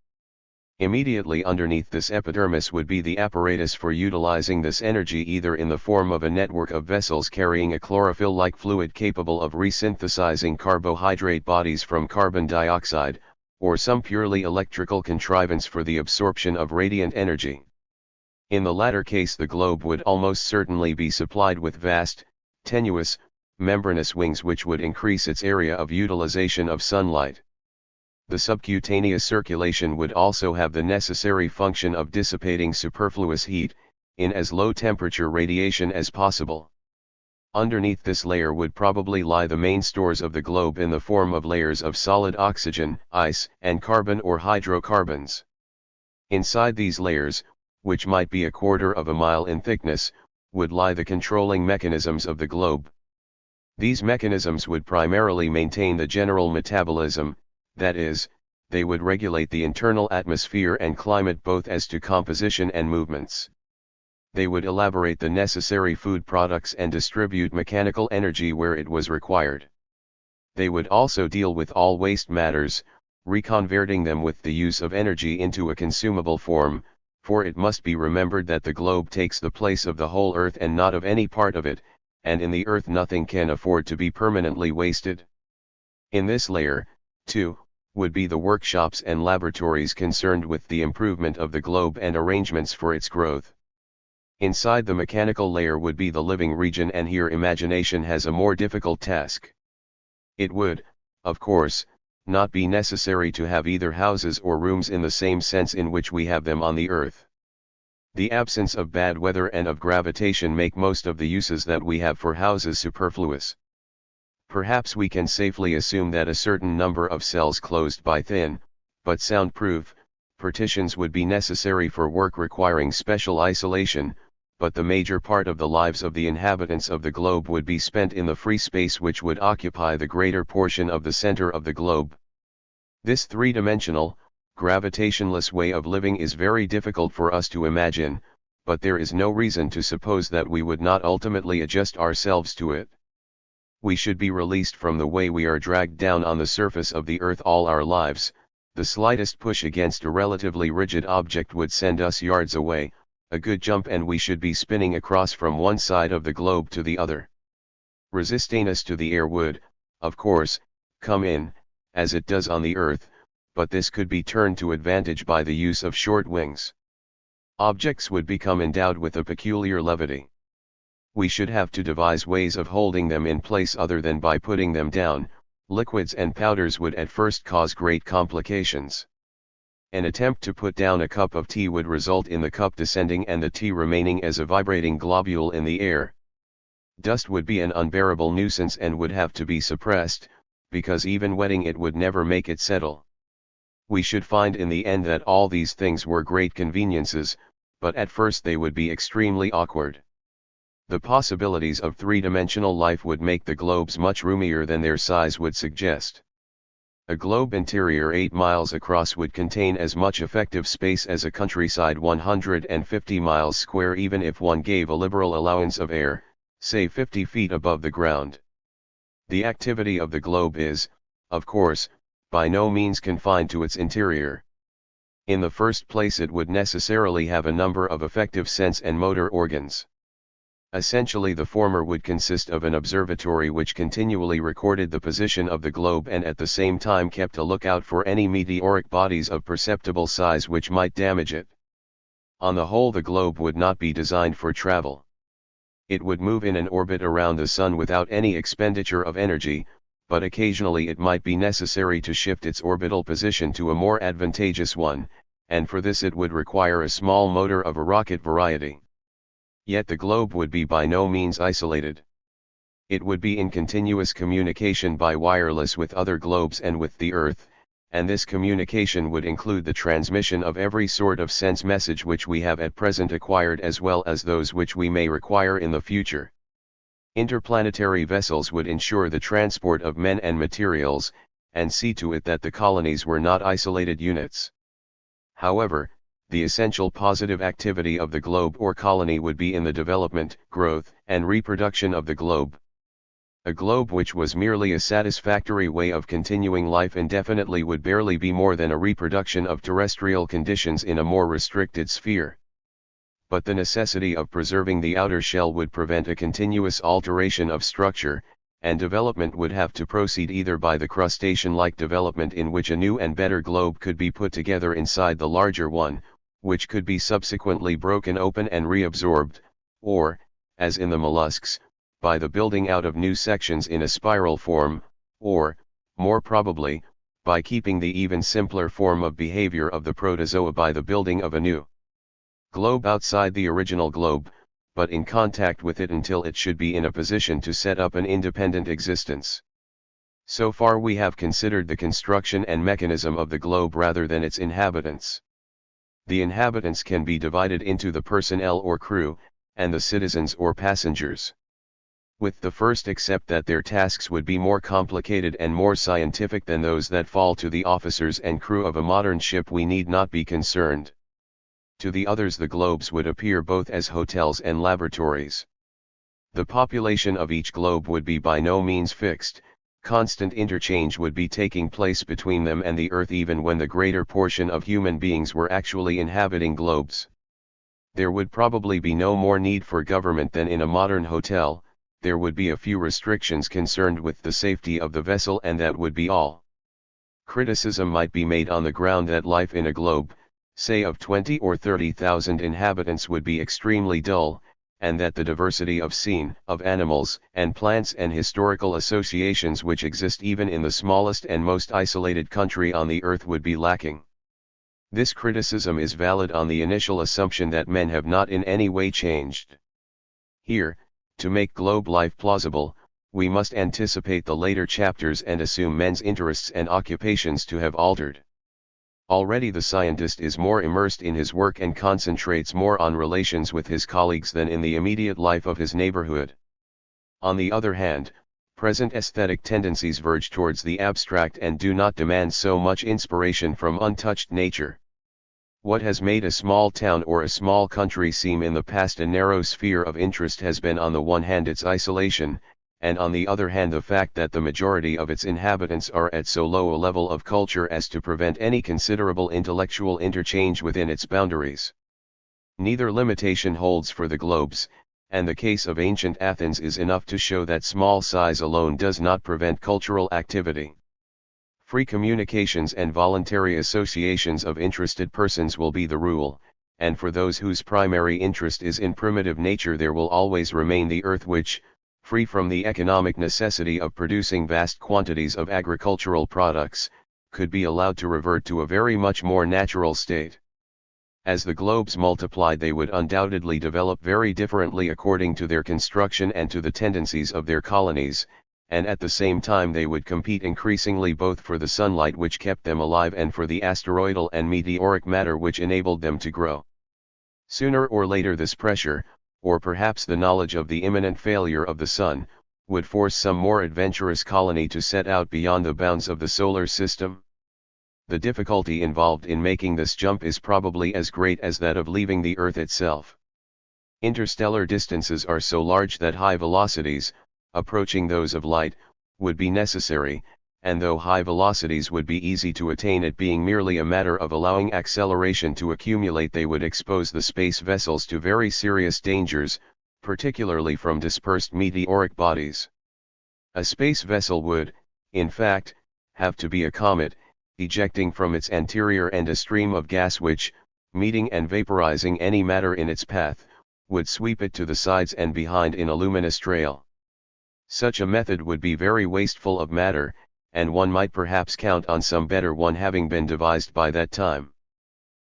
Immediately underneath this epidermis would be the apparatus for utilizing this energy either in the form of a network of vessels carrying a chlorophyll-like fluid capable of resynthesizing carbohydrate bodies from carbon dioxide, or some purely electrical contrivance for the absorption of radiant energy. In the latter case, the globe would almost certainly be supplied with vast, tenuous, membranous wings which would increase its area of utilization of sunlight. The subcutaneous circulation would also have the necessary function of dissipating superfluous heat, in as low temperature radiation as possible. Underneath this layer would probably lie the main stores of the globe in the form of layers of solid oxygen, ice, and carbon or hydrocarbons. Inside these layers, which might be a quarter of a mile in thickness, would lie the controlling mechanisms of the globe. These mechanisms would primarily maintain the general metabolism, that is, they would regulate the internal atmosphere and climate both as to composition and movements. They would elaborate the necessary food products and distribute mechanical energy where it was required. They would also deal with all waste matters, reconverting them with the use of energy into a consumable form, for it must be remembered that the globe takes the place of the whole Earth and not of any part of it, and in the Earth nothing can afford to be permanently wasted. In this layer, too, would be the workshops and laboratories concerned with the improvement of the globe and arrangements for its growth. Inside the mechanical layer would be the living region, and here imagination has a more difficult task. It would, of course, not be necessary to have either houses or rooms in the same sense in which we have them on the Earth. The absence of bad weather and of gravitation make most of the uses that we have for houses superfluous. Perhaps we can safely assume that a certain number of cells closed by thin, but soundproof, partitions would be necessary for work requiring special isolation, but the major part of the lives of the inhabitants of the globe would be spent in the free space which would occupy the greater portion of the center of the globe. This three-dimensional, gravitationless way of living is very difficult for us to imagine, but there is no reason to suppose that we would not ultimately adjust ourselves to it. We should be released from the way we are dragged down on the surface of the Earth all our lives. The slightest push against a relatively rigid object would send us yards away, a good jump, and we should be spinning across from one side of the globe to the other. Resistance to the air would, of course, come in, as it does on the Earth, but this could be turned to advantage by the use of short wings. Objects would become endowed with a peculiar levity. We should have to devise ways of holding them in place other than by putting them down. Liquids and powders would at first cause great complications. An attempt to put down a cup of tea would result in the cup descending and the tea remaining as a vibrating globule in the air. Dust would be an unbearable nuisance and would have to be suppressed, because even wetting it would never make it settle. We should find in the end that all these things were great conveniences, but at first they would be extremely awkward. The possibilities of three-dimensional life would make the globes much roomier than their size would suggest. A globe interior 8 miles across would contain as much effective space as a countryside 150 miles square, even if one gave a liberal allowance of air, say 50 feet above the ground. The activity of the globe is, of course, by no means confined to its interior. In the first place, it would necessarily have a number of effective sense and motor organs. Essentially, the former would consist of an observatory which continually recorded the position of the globe and at the same time kept a lookout for any meteoric bodies of perceptible size which might damage it. On the whole, the globe would not be designed for travel. It would move in an orbit around the Sun without any expenditure of energy, but occasionally it might be necessary to shift its orbital position to a more advantageous one, and for this it would require a small motor of a rocket variety. Yet the globe would be by no means isolated. It would be in continuous communication by wireless with other globes and with the Earth, and this communication would include the transmission of every sort of sense message which we have at present acquired as well as those which we may require in the future. Interplanetary vessels would ensure the transport of men and materials, and see to it that the colonies were not isolated units. However, the essential positive activity of the globe or colony would be in the development, growth, and reproduction of the globe. A globe which was merely a satisfactory way of continuing life indefinitely would barely be more than a reproduction of terrestrial conditions in a more restricted sphere. But the necessity of preserving the outer shell would prevent a continuous alteration of structure, and development would have to proceed either by the crustacean-like development in which a new and better globe could be put together inside the larger one, which could be subsequently broken open and reabsorbed, or, as in the mollusks, by the building out of new sections in a spiral form, or, more probably, by keeping the even simpler form of behavior of the protozoa by the building of a new globe outside the original globe, but in contact with it until it should be in a position to set up an independent existence. So far we have considered the construction and mechanism of the globe rather than its inhabitants. The inhabitants can be divided into the personnel or crew, and the citizens or passengers. With the first, except that their tasks would be more complicated and more scientific than those that fall to the officers and crew of a modern ship, we need not be concerned. To the others the globes would appear both as hotels and laboratories. The population of each globe would be by no means fixed, constant interchange would be taking place between them and the Earth even when the greater portion of human beings were actually inhabiting globes. There would probably be no more need for government than in a modern hotel, there would be a few restrictions concerned with the safety of the vessel and that would be all. Criticism might be made on the ground that life in a globe, say of 20 or 30,000 inhabitants, would be extremely dull, and that the diversity of scene, of animals and plants and historical associations which exist even in the smallest and most isolated country on the earth would be lacking. This criticism is valid on the initial assumption that men have not in any way changed. Here, to make globe life plausible, we must anticipate the later chapters and assume men's interests and occupations to have altered. Already the scientist is more immersed in his work and concentrates more on relations with his colleagues than in the immediate life of his neighborhood. On the other hand, present aesthetic tendencies verge towards the abstract and do not demand so much inspiration from untouched nature. What has made a small town or a small country seem in the past a narrow sphere of interest has been on the one hand its isolation, and on the other hand the fact that the majority of its inhabitants are at so low a level of culture as to prevent any considerable intellectual interchange within its boundaries. Neither limitation holds for the globes, and the case of ancient Athens is enough to show that small size alone does not prevent cultural activity. Free communications and voluntary associations of interested persons will be the rule, and for those whose primary interest is in primitive nature there will always remain the earth which, free from the economic necessity of producing vast quantities of agricultural products, could be allowed to revert to a very much more natural state. As the globes multiplied they would undoubtedly develop very differently according to their construction and to the tendencies of their colonies, and at the same time they would compete increasingly both for the sunlight which kept them alive and for the asteroidal and meteoric matter which enabled them to grow. Sooner or later this pressure, or perhaps the knowledge of the imminent failure of the sun, would force some more adventurous colony to set out beyond the bounds of the solar system. The difficulty involved in making this jump is probably as great as that of leaving the Earth itself. Interstellar distances are so large that high velocities, approaching those of light, would be necessary, and though high velocities would be easy to attain, it being merely a matter of allowing acceleration to accumulate, they would expose the space vessels to very serious dangers, particularly from dispersed meteoric bodies. A space vessel would, in fact, have to be a comet, ejecting from its anterior end a stream of gas which, meeting and vaporizing any matter in its path, would sweep it to the sides and behind in a luminous trail. Such a method would be very wasteful of matter, and one might perhaps count on some better one having been devised by that time.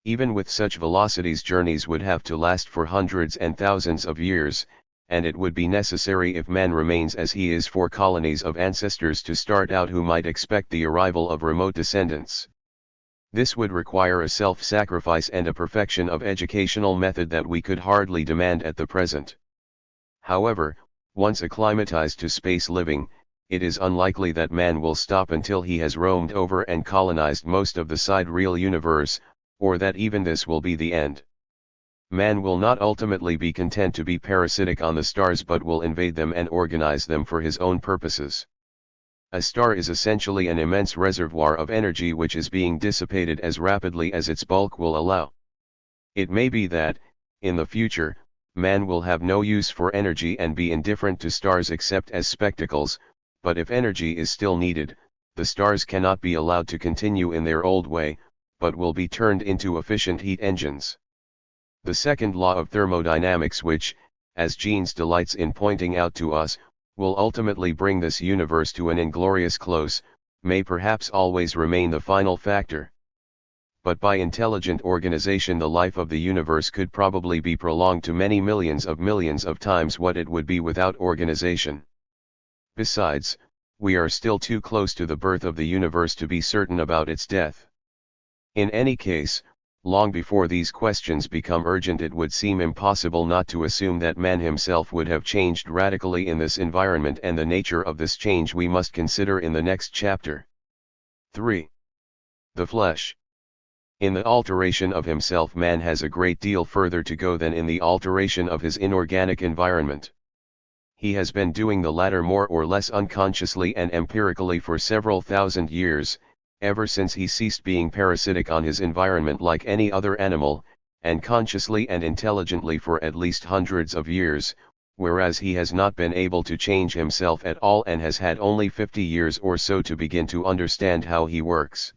Even with such velocities, journeys would have to last for hundreds and thousands of years, and it would be necessary, if man remains as he is, for colonies of ancestors to start out who might expect the arrival of remote descendants. This would require a self-sacrifice and a perfection of educational method that we could hardly demand at the present. However, once acclimatized to space living, it is unlikely that man will stop until he has roamed over and colonized most of the sidereal universe, or that even this will be the end. Man will not ultimately be content to be parasitic on the stars, but will invade them and organize them for his own purposes. A star is essentially an immense reservoir of energy which is being dissipated as rapidly as its bulk will allow. It may be that, in the future, man will have no use for energy and be indifferent to stars except as spectacles, but if energy is still needed, the stars cannot be allowed to continue in their old way, but will be turned into efficient heat engines. The second law of thermodynamics, which, as Jeans delights in pointing out to us, will ultimately bring this universe to an inglorious close, may perhaps always remain the final factor. But by intelligent organization the life of the universe could probably be prolonged to many millions of times what it would be without organization. Besides, we are still too close to the birth of the universe to be certain about its death. In any case, long before these questions become urgent, it would seem impossible not to assume that man himself would have changed radically in this environment, and the nature of this change we must consider in the next chapter. 3. The flesh. In the alteration of himself, man has a great deal further to go than in the alteration of his inorganic environment. He has been doing the latter more or less unconsciously and empirically for several thousand years, ever since he ceased being parasitic on his environment like any other animal, and consciously and intelligently for at least hundreds of years, whereas he has not been able to change himself at all and has had only 50 years or so to begin to understand how he works.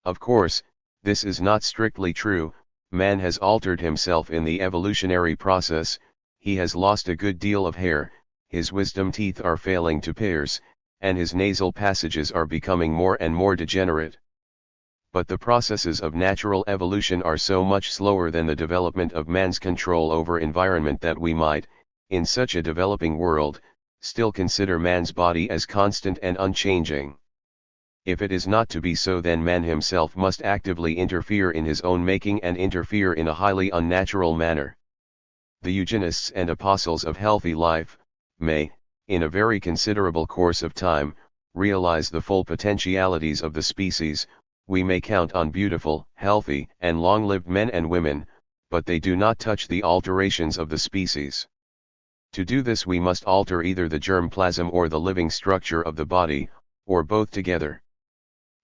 Of course, this is not strictly true. Man has altered himself in the evolutionary process. He has lost a good deal of hair, his wisdom teeth are failing to pierce, and his nasal passages are becoming more and more degenerate. But the processes of natural evolution are so much slower than the development of man's control over environment that we might, in such a developing world, still consider man's body as constant and unchanging. If it is not to be so, then man himself must actively interfere in his own making, and interfere in a highly unnatural manner. The eugenists and apostles of healthy life may, in a very considerable course of time, realize the full potentialities of the species. We may count on beautiful, healthy, and long-lived men and women, but they do not touch the alterations of the species. To do this we must alter either the germplasm or the living structure of the body, or both together.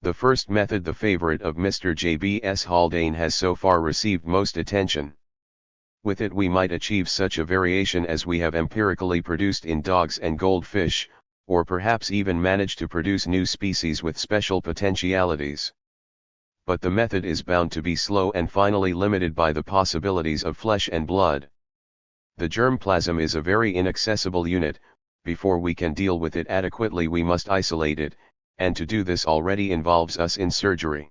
The first method, the favorite of Mr. J.B.S. Haldane, has so far received most attention. With it we might achieve such a variation as we have empirically produced in dogs and goldfish, or perhaps even manage to produce new species with special potentialities. But the method is bound to be slow and finally limited by the possibilities of flesh and blood. The germplasm is a very inaccessible unit. Before we can deal with it adequately we must isolate it, and to do this already involves us in surgery.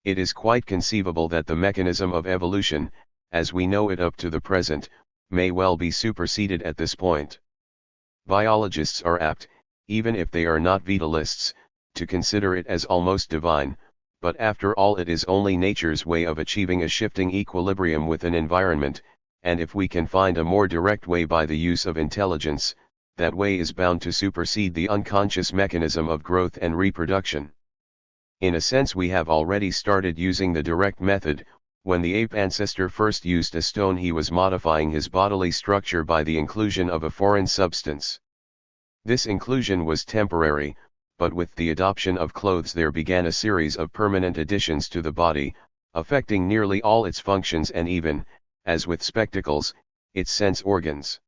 It is quite conceivable that the mechanism of evolution, as we know it up to the present, may well be superseded at this point. Biologists are apt, even if they are not vitalists, to consider it as almost divine, but after all it is only nature's way of achieving a shifting equilibrium with an environment, and if we can find a more direct way by the use of intelligence, that way is bound to supersede the unconscious mechanism of growth and reproduction. In a sense we have already started using the direct method. When the ape ancestor first used a stone he was modifying his bodily structure by the inclusion of a foreign substance. This inclusion was temporary, but with the adoption of clothes there began a series of permanent additions to the body, affecting nearly all its functions and even, as with spectacles, its sense organs.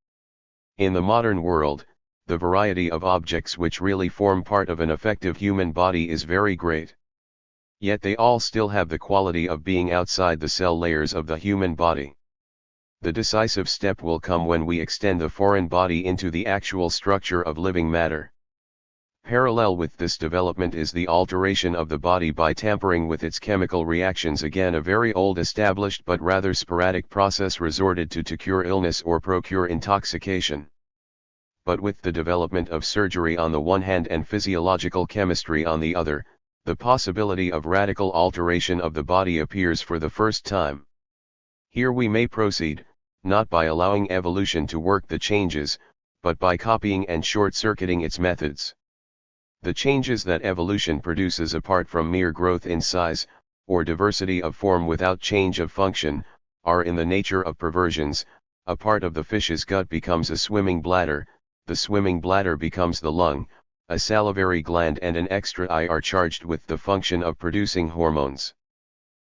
In the modern world, the variety of objects which really form part of an effective human body is very great. Yet they all still have the quality of being outside the cell layers of the human body. The decisive step will come when we extend the foreign body into the actual structure of living matter. Parallel with this development is the alteration of the body by tampering with its chemical reactions, again a very old established but rather sporadic process resorted to cure illness or procure intoxication. But with the development of surgery on the one hand and physiological chemistry on the other, the possibility of radical alteration of the body appears for the first time. Here we may proceed, not by allowing evolution to work the changes, but by copying and short-circuiting its methods. The changes that evolution produces apart from mere growth in size, or diversity of form without change of function, are in the nature of perversions. A part of the fish's gut becomes a swimming bladder, the swimming bladder becomes the lung, a salivary gland and an extra eye are charged with the function of producing hormones.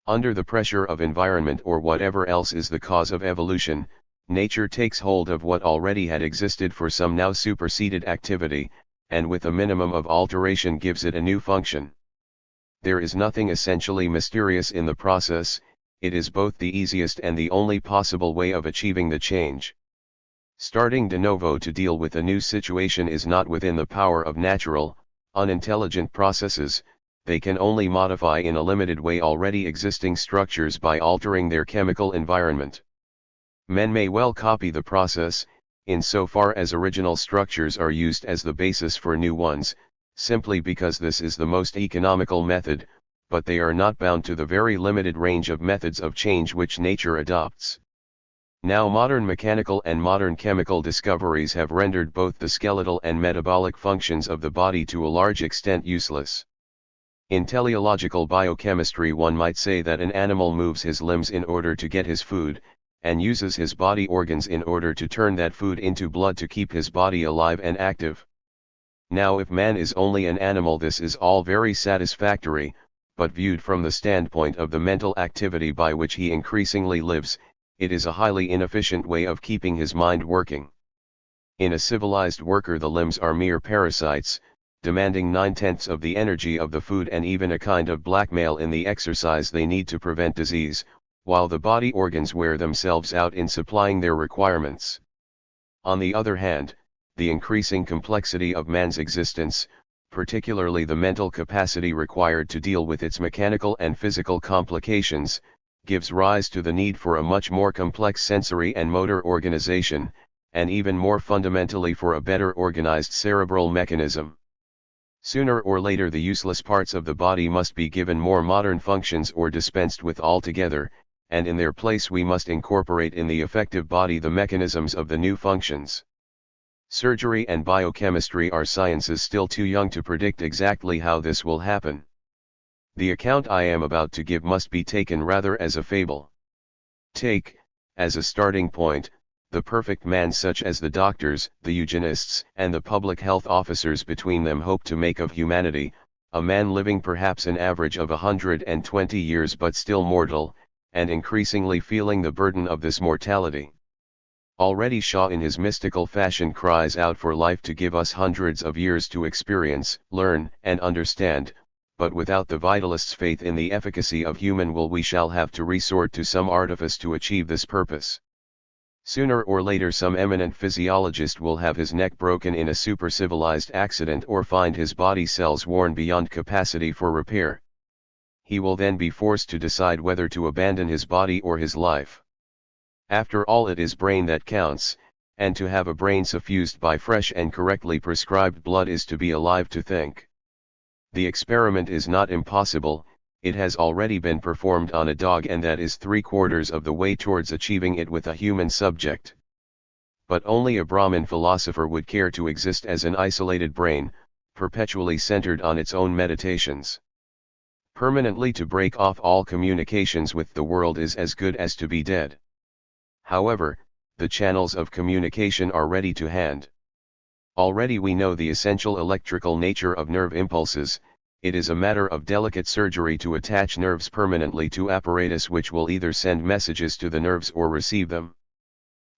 Under the pressure of environment or whatever else is the cause of evolution, nature takes hold of what already had existed for some now superseded activity, and with a minimum of alteration gives it a new function. There is nothing essentially mysterious in the process, it is both the easiest and the only possible way of achieving the change. Starting de novo to deal with a new situation is not within the power of natural, unintelligent processes. They can only modify in a limited way already existing structures by altering their chemical environment. Men may well copy the process, insofar as original structures are used as the basis for new ones, simply because this is the most economical method, but they are not bound to the very limited range of methods of change which nature adopts. Now modern mechanical and modern chemical discoveries have rendered both the skeletal and metabolic functions of the body to a large extent useless. In teleological biochemistry one might say that an animal moves his limbs in order to get his food, and uses his body organs in order to turn that food into blood to keep his body alive and active. Now if man is only an animal this is all very satisfactory, but viewed from the standpoint of the mental activity by which he increasingly lives, it is a highly inefficient way of keeping his mind working. In a civilized worker the limbs are mere parasites, demanding 9/10 of the energy of the food and even a kind of blackmail in the exercise they need to prevent disease, while the body organs wear themselves out in supplying their requirements. On the other hand, the increasing complexity of man's existence, particularly the mental capacity required to deal with its mechanical and physical complications, gives rise to the need for a much more complex sensory and motor organization, and even more fundamentally for a better organized cerebral mechanism. Sooner or later the useless parts of the body must be given more modern functions or dispensed with altogether, and in their place we must incorporate in the effective body the mechanisms of the new functions. Surgery and biochemistry are sciences still too young to predict exactly how this will happen. The account I am about to give must be taken rather as a fable. Take, as a starting point, the perfect man such as the doctors, the eugenists, and the public health officers between them hope to make of humanity, a man living perhaps an average of 120 years but still mortal, and increasingly feeling the burden of this mortality. Already Shaw in his mystical fashion cries out for life to give us hundreds of years to experience, learn, and understand, but without the vitalist's faith in the efficacy of human will we shall have to resort to some artifice to achieve this purpose. Sooner or later some eminent physiologist will have his neck broken in a super-civilized accident or find his body cells worn beyond capacity for repair. He will then be forced to decide whether to abandon his body or his life. After all, it is brain that counts, and to have a brain suffused by fresh and correctly prescribed blood is to be alive to think. The experiment is not impossible, it has already been performed on a dog, and that is 3/4 of the way towards achieving it with a human subject. But only a Brahmin philosopher would care to exist as an isolated brain, perpetually centered on its own meditations. Permanently to break off all communications with the world is as good as to be dead. However, the channels of communication are ready to hand. Already we know the essential electrical nature of nerve impulses. It is a matter of delicate surgery to attach nerves permanently to apparatus which will either send messages to the nerves or receive them.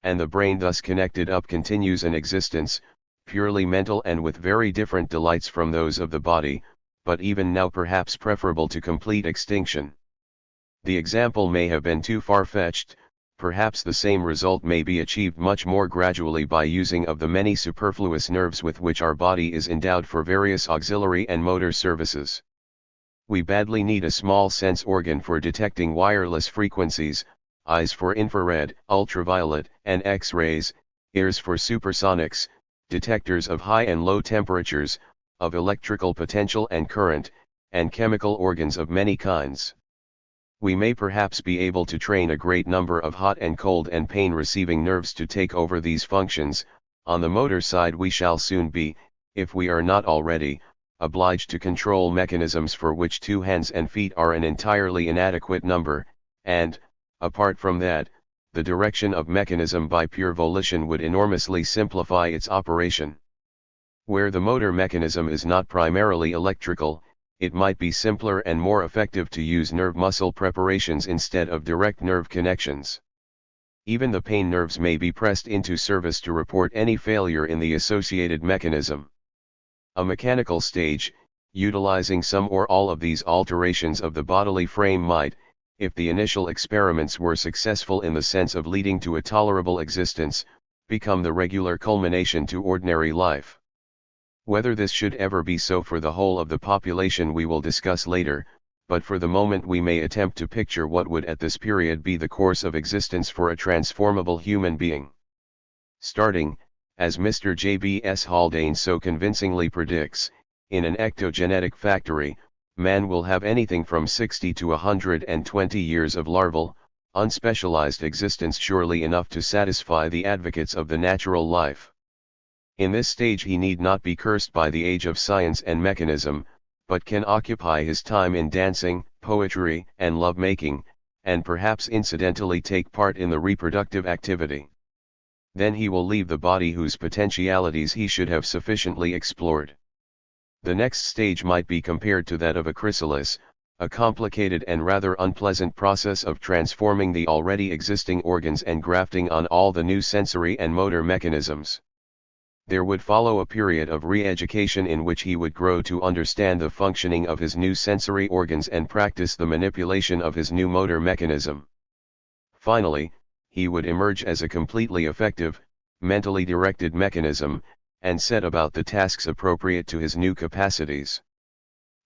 And the brain thus connected up continues an existence, purely mental and with very different delights from those of the body, but even now perhaps preferable to complete extinction. The example may have been too far-fetched, Perhaps the same result may be achieved much more gradually by using of the many superfluous nerves with which our body is endowed for various auxiliary and motor services. We badly need a small sense organ for detecting wireless frequencies, eyes for infrared, ultraviolet, and X-rays, ears for supersonics, detectors of high and low temperatures, of electrical potential and current, and chemical organs of many kinds. We may perhaps be able to train a great number of hot and cold and pain-receiving nerves to take over these functions. On the motor side we shall soon be, if we are not already, obliged to control mechanisms for which 2 hands and feet are an entirely inadequate number, and, apart from that, the direction of mechanism by pure volition would enormously simplify its operation. Where the motor mechanism is not primarily electrical, it might be simpler and more effective to use nerve muscle preparations instead of direct nerve connections. Even the pain nerves may be pressed into service to report any failure in the associated mechanism. A mechanical stage, utilizing some or all of these alterations of the bodily frame might, if the initial experiments were successful in the sense of leading to a tolerable existence, become the regular culmination to ordinary life. Whether this should ever be so for the whole of the population we will discuss later, but for the moment we may attempt to picture what would at this period be the course of existence for a transformable human being. Starting, as Mr. J.B.S. Haldane so convincingly predicts, in an ectogenetic factory, man will have anything from 60 to 120 years of larval, unspecialized existence, surely enough to satisfy the advocates of the natural life. In this stage he need not be cursed by the age of science and mechanism, but can occupy his time in dancing, poetry, and love-making, and perhaps incidentally take part in the reproductive activity. Then he will leave the body whose potentialities he should have sufficiently explored. The next stage might be compared to that of a chrysalis, a complicated and rather unpleasant process of transforming the already existing organs and grafting on all the new sensory and motor mechanisms. There would follow a period of re-education in which he would grow to understand the functioning of his new sensory organs and practice the manipulation of his new motor mechanism. Finally, he would emerge as a completely effective, mentally directed mechanism, and set about the tasks appropriate to his new capacities.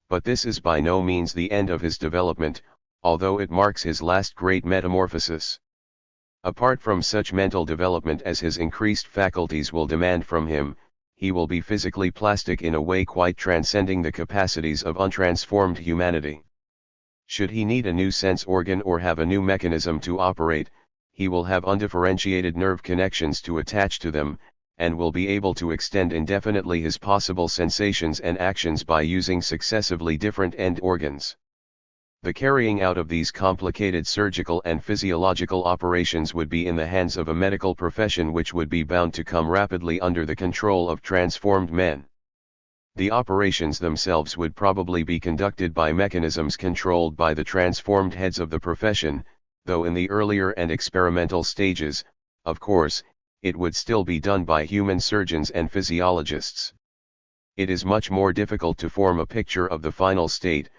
But this is by no means the end of his development, although it marks his last great metamorphosis. Apart from such mental development as his increased faculties will demand from him, he will be physically plastic in a way quite transcending the capacities of untransformed humanity. Should he need a new sense organ or have a new mechanism to operate, he will have undifferentiated nerve connections to attach to them, and will be able to extend indefinitely his possible sensations and actions by using successively different end organs. The carrying out of these complicated surgical and physiological operations would be in the hands of a medical profession which would be bound to come rapidly under the control of transformed men. The operations themselves would probably be conducted by mechanisms controlled by the transformed heads of the profession, though in the earlier and experimental stages, of course, it would still be done by human surgeons and physiologists. It is much more difficult to form a picture of the final state,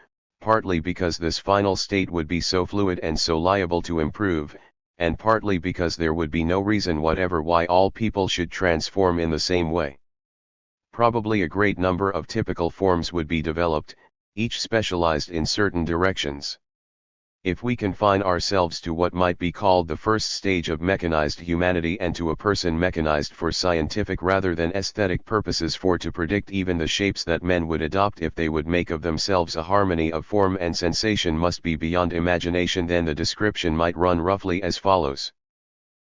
partly because this final state would be so fluid and so liable to improve, and partly because there would be no reason whatever why all people should transform in the same way. Probably a great number of typical forms would be developed, each specialized in certain directions. If we confine ourselves to what might be called the first stage of mechanized humanity and to a person mechanized for scientific rather than aesthetic purposes, for to predict even the shapes that men would adopt if they would make of themselves a harmony of form and sensation must be beyond imagination, then the description might run roughly as follows.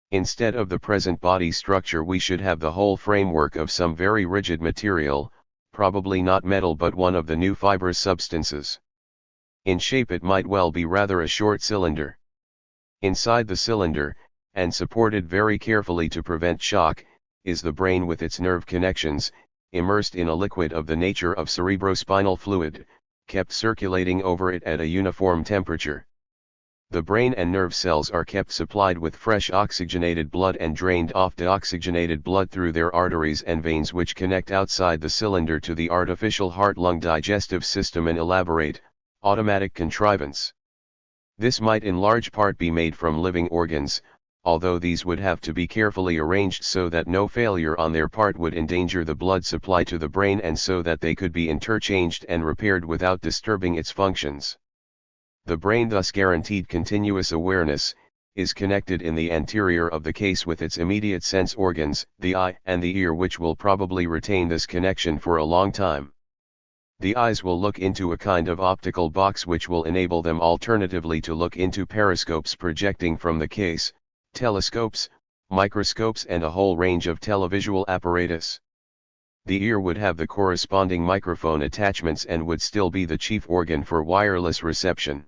Instead of the present body structure we should have the whole framework of some very rigid material, probably not metal but one of the new fibrous substances. In shape it might well be rather a short cylinder. Inside the cylinder, and supported very carefully to prevent shock, is the brain with its nerve connections, immersed in a liquid of the nature of cerebrospinal fluid, kept circulating over it at a uniform temperature. The brain and nerve cells are kept supplied with fresh oxygenated blood and drained off deoxygenated blood through their arteries and veins which connect outside the cylinder to the artificial heart-lung digestive system, an elaborate, automatic contrivance. This might in large part be made from living organs, although these would have to be carefully arranged so that no failure on their part would endanger the blood supply to the brain and so that they could be interchanged and repaired without disturbing its functions. The brain, thus guaranteed continuous awareness, is connected in the anterior of the case with its immediate sense organs, the eye and the ear, which will probably retain this connection for a long time. The eyes will look into a kind of optical box which will enable them alternatively to look into periscopes projecting from the case, telescopes, microscopes and a whole range of televisual apparatus. The ear would have the corresponding microphone attachments and would still be the chief organ for wireless reception.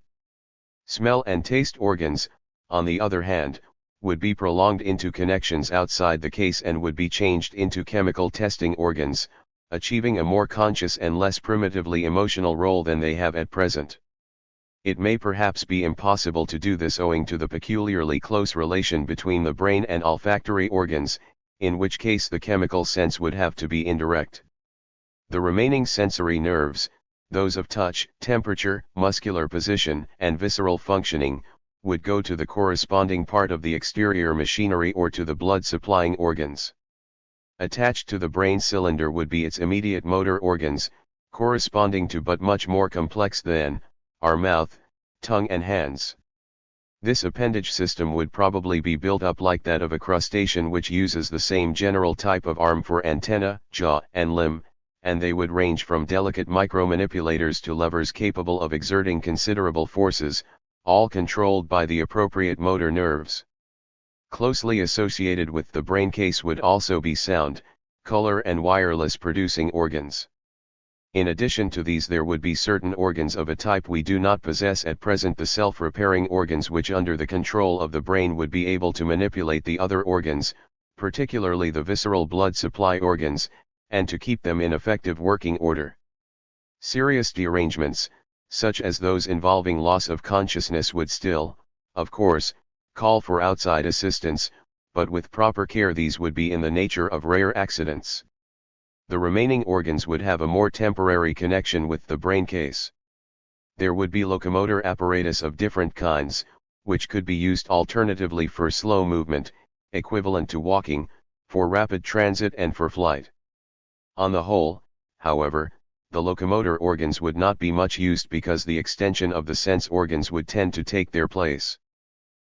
Smell and taste organs, on the other hand, would be prolonged into connections outside the case and would be changed into chemical testing organs, achieving a more conscious and less primitively emotional role than they have at present. It may perhaps be impossible to do this owing to the peculiarly close relation between the brain and olfactory organs, in which case the chemical sense would have to be indirect. The remaining sensory nerves, those of touch, temperature, muscular position, and visceral functioning, would go to the corresponding part of the exterior machinery or to the blood-supplying organs. Attached to the brain cylinder would be its immediate motor organs, corresponding to but much more complex than our mouth, tongue and hands. This appendage system would probably be built up like that of a crustacean, which uses the same general type of arm for antenna, jaw and limb, and they would range from delicate micromanipulators to levers capable of exerting considerable forces, all controlled by the appropriate motor nerves. Closely associated with the brain case would also be sound, color and wireless producing organs. In addition to these, there would be certain organs of a type we do not possess at present, the self-repairing organs, which under the control of the brain would be able to manipulate the other organs, particularly the visceral blood supply organs, and to keep them in effective working order. Serious derangements, such as those involving loss of consciousness, would still, of course, call for outside assistance, but with proper care these would be in the nature of rare accidents. The remaining organs would have a more temporary connection with the brain case. There would be locomotor apparatus of different kinds, which could be used alternatively for slow movement, equivalent to walking, for rapid transit and for flight. On the whole, however, the locomotor organs would not be much used because the extension of the sense organs would tend to take their place.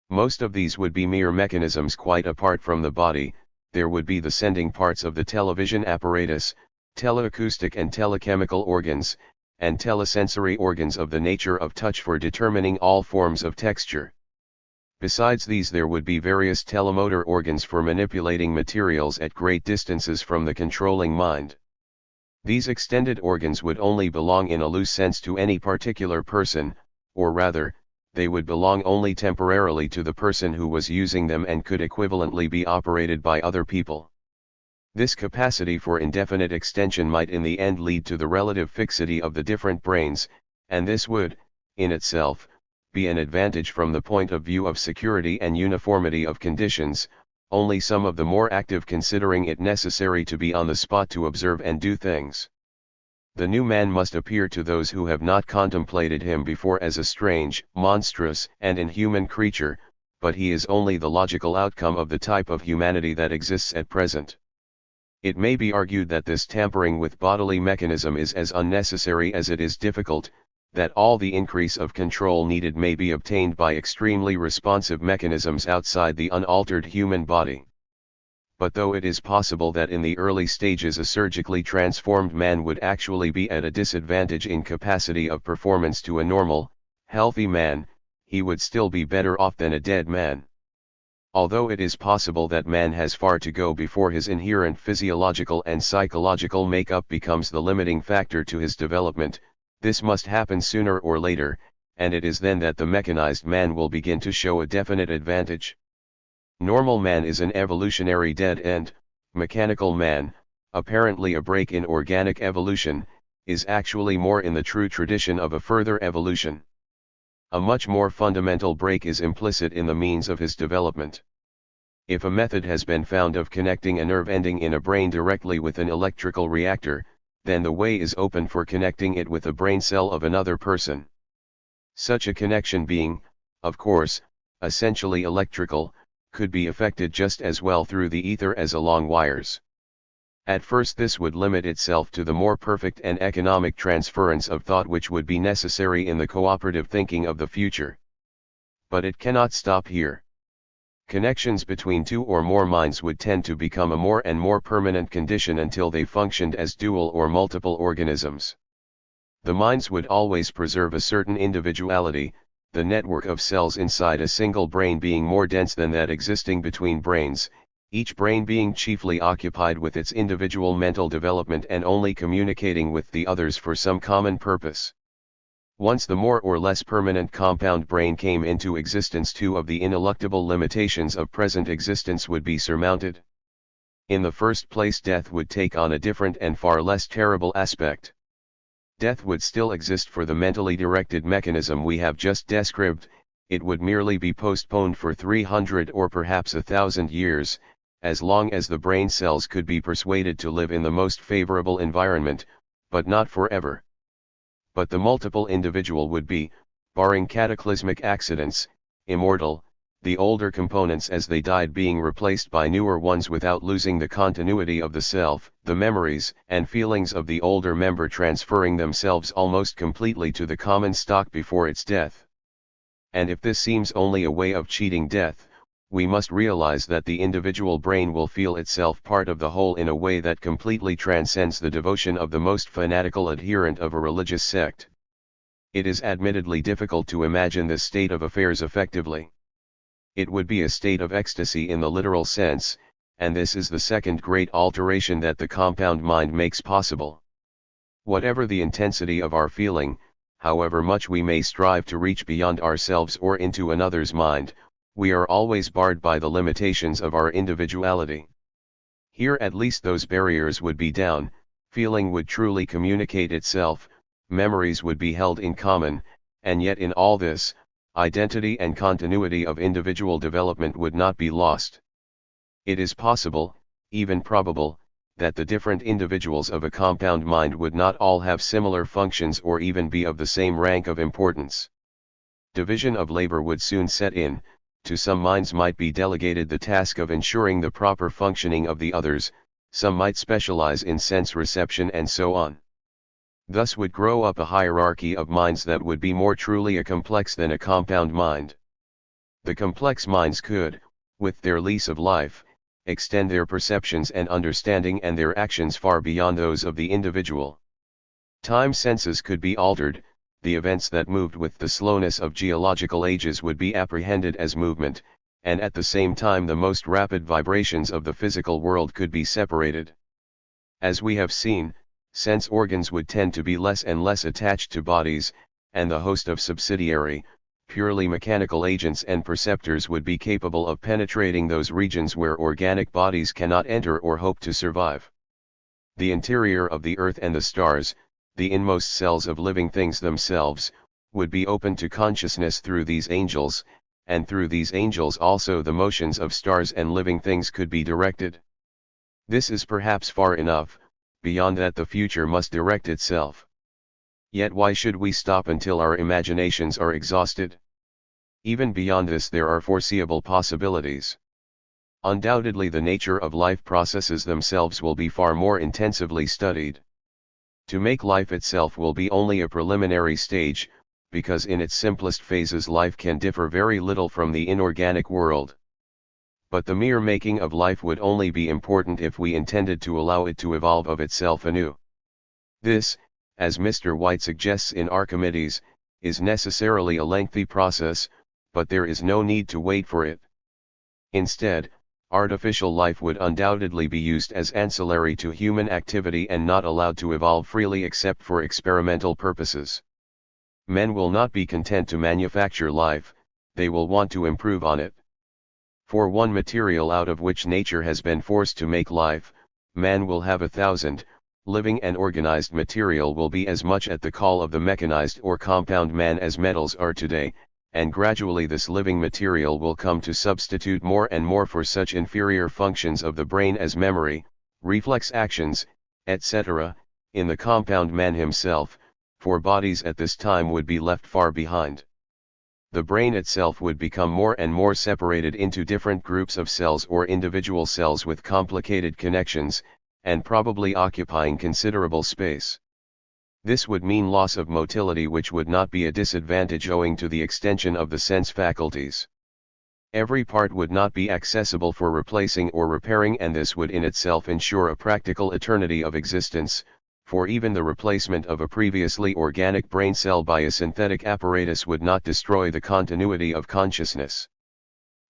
Most of these would be mere mechanisms quite apart from the body. There would be the sending parts of the television apparatus, teleacoustic and telechemical organs, and telesensory organs of the nature of touch for determining all forms of texture. Besides these, there would be various telemotor organs for manipulating materials at great distances from the controlling mind. These extended organs would only belong in a loose sense to any particular person, or rather, they would belong only temporarily to the person who was using them and could equivalently be operated by other people. This capacity for indefinite extension might in the end lead to the relative fixity of the different brains, and this would, in itself, be an advantage from the point of view of security and uniformity of conditions, only some of the more active considering it necessary to be on the spot to observe and do things. The new man must appear to those who have not contemplated him before as a strange, monstrous, and inhuman creature, but he is only the logical outcome of the type of humanity that exists at present. It may be argued that this tampering with bodily mechanism is as unnecessary as it is difficult, that all the increase of control needed may be obtained by extremely responsive mechanisms outside the unaltered human body. But though it is possible that in the early stages a surgically transformed man would actually be at a disadvantage in capacity of performance to a normal, healthy man, he would still be better off than a dead man. Although it is possible that man has far to go before his inherent physiological and psychological makeup becomes the limiting factor to his development, this must happen sooner or later, and it is then that the mechanized man will begin to show a definite advantage. Normal man is an evolutionary dead end. Mechanical man, apparently a break in organic evolution, is actually more in the true tradition of a further evolution. A much more fundamental break is implicit in the means of his development. If a method has been found of connecting a nerve ending in a brain directly with an electrical reactor, then the way is open for connecting it with a brain cell of another person. Such a connection being, of course, essentially electrical, could be affected just as well through the ether as along wires. At first this would limit itself to the more perfect and economic transference of thought which would be necessary in the cooperative thinking of the future. But it cannot stop here. Connections between two or more minds would tend to become a more and more permanent condition until they functioned as dual or multiple organisms. The minds would always preserve a certain individuality, the network of cells inside a single brain being more dense than that existing between brains, each brain being chiefly occupied with its individual mental development and only communicating with the others for some common purpose. Once the more or less permanent compound brain came into existence, two of the ineluctable limitations of present existence would be surmounted. In the first place, death would take on a different and far less terrible aspect. Death would still exist for the mentally directed mechanism we have just described, it would merely be postponed for 300 or perhaps 1,000 years, as long as the brain cells could be persuaded to live in the most favorable environment, but not forever. But the multiple individual would be, barring cataclysmic accidents, immortal, the older components as they died being replaced by newer ones without losing the continuity of the self, the memories and feelings of the older member transferring themselves almost completely to the common stock before its death. And if this seems only a way of cheating death, we must realize that the individual brain will feel itself part of the whole in a way that completely transcends the devotion of the most fanatical adherent of a religious sect. It is admittedly difficult to imagine this state of affairs effectively. It would be a state of ecstasy in the literal sense, and this is the second great alteration that the compound mind makes possible. Whatever the intensity of our feeling, however much we may strive to reach beyond ourselves or into another's mind, we are always barred by the limitations of our individuality. Here at least those barriers would be down, feeling would truly communicate itself, memories would be held in common, and yet in all this, identity and continuity of individual development would not be lost. It is possible, even probable, that the different individuals of a compound mind would not all have similar functions or even be of the same rank of importance. Division of labor would soon set in. To some minds might be delegated the task of ensuring the proper functioning of the others, some might specialize in sense reception and so on. Thus would grow up a hierarchy of minds that would be more truly a complex than a compound mind. The complex minds could, with their lease of life, extend their perceptions and understanding and their actions far beyond those of the individual. Time senses could be altered, the events that moved with the slowness of geological ages would be apprehended as movement, and at the same time the most rapid vibrations of the physical world could be separated. As we have seen, sense organs would tend to be less and less attached to bodies, and the host of subsidiary, purely mechanical agents and perceptors would be capable of penetrating those regions where organic bodies cannot enter or hope to survive. The interior of the earth and the stars, the inmost cells of living things themselves, would be open to consciousness through these angels, and through these angels also the motions of stars and living things could be directed. This is perhaps far enough, beyond that the future must direct itself. Yet why should we stop until our imaginations are exhausted? Even beyond this there are foreseeable possibilities. Undoubtedly the nature of life processes themselves will be far more intensively studied. To make life itself will be only a preliminary stage, because in its simplest phases life can differ very little from the inorganic world. But the mere making of life would only be important if we intended to allow it to evolve of itself anew. This, as Mr. White suggests in Archimedes, is necessarily a lengthy process, but there is no need to wait for it. Instead, artificial life would undoubtedly be used as ancillary to human activity and not allowed to evolve freely except for experimental purposes. Men will not be content to manufacture life, they will want to improve on it. For one material out of which nature has been forced to make life, man will have 1,000, living and organized material will be as much at the call of the mechanized or compound man as metals are today, and gradually this living material will come to substitute more and more for such inferior functions of the brain as memory, reflex actions, etc., in the compound man himself, for bodies at this time would be left far behind. The brain itself would become more and more separated into different groups of cells or individual cells with complicated connections, and probably occupying considerable space. This would mean loss of motility, which would not be a disadvantage owing to the extension of the sense faculties. Every part would not be accessible for replacing or repairing, and this would in itself ensure a practical eternity of existence, for even the replacement of a previously organic brain cell by a synthetic apparatus would not destroy the continuity of consciousness.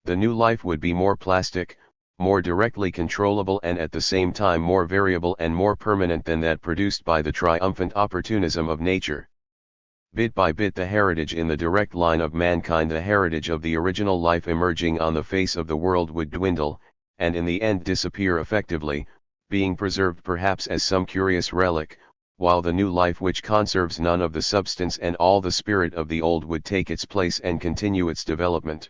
The new life would be more plastic, more directly controllable, and at the same time more variable and more permanent than that produced by the triumphant opportunism of nature. Bit by bit, the heritage in the direct line of mankind, the heritage of the original life emerging on the face of the world, would dwindle, and in the end disappear effectively, being preserved perhaps as some curious relic, while the new life, which conserves none of the substance and all the spirit of the old, would take its place and continue its development.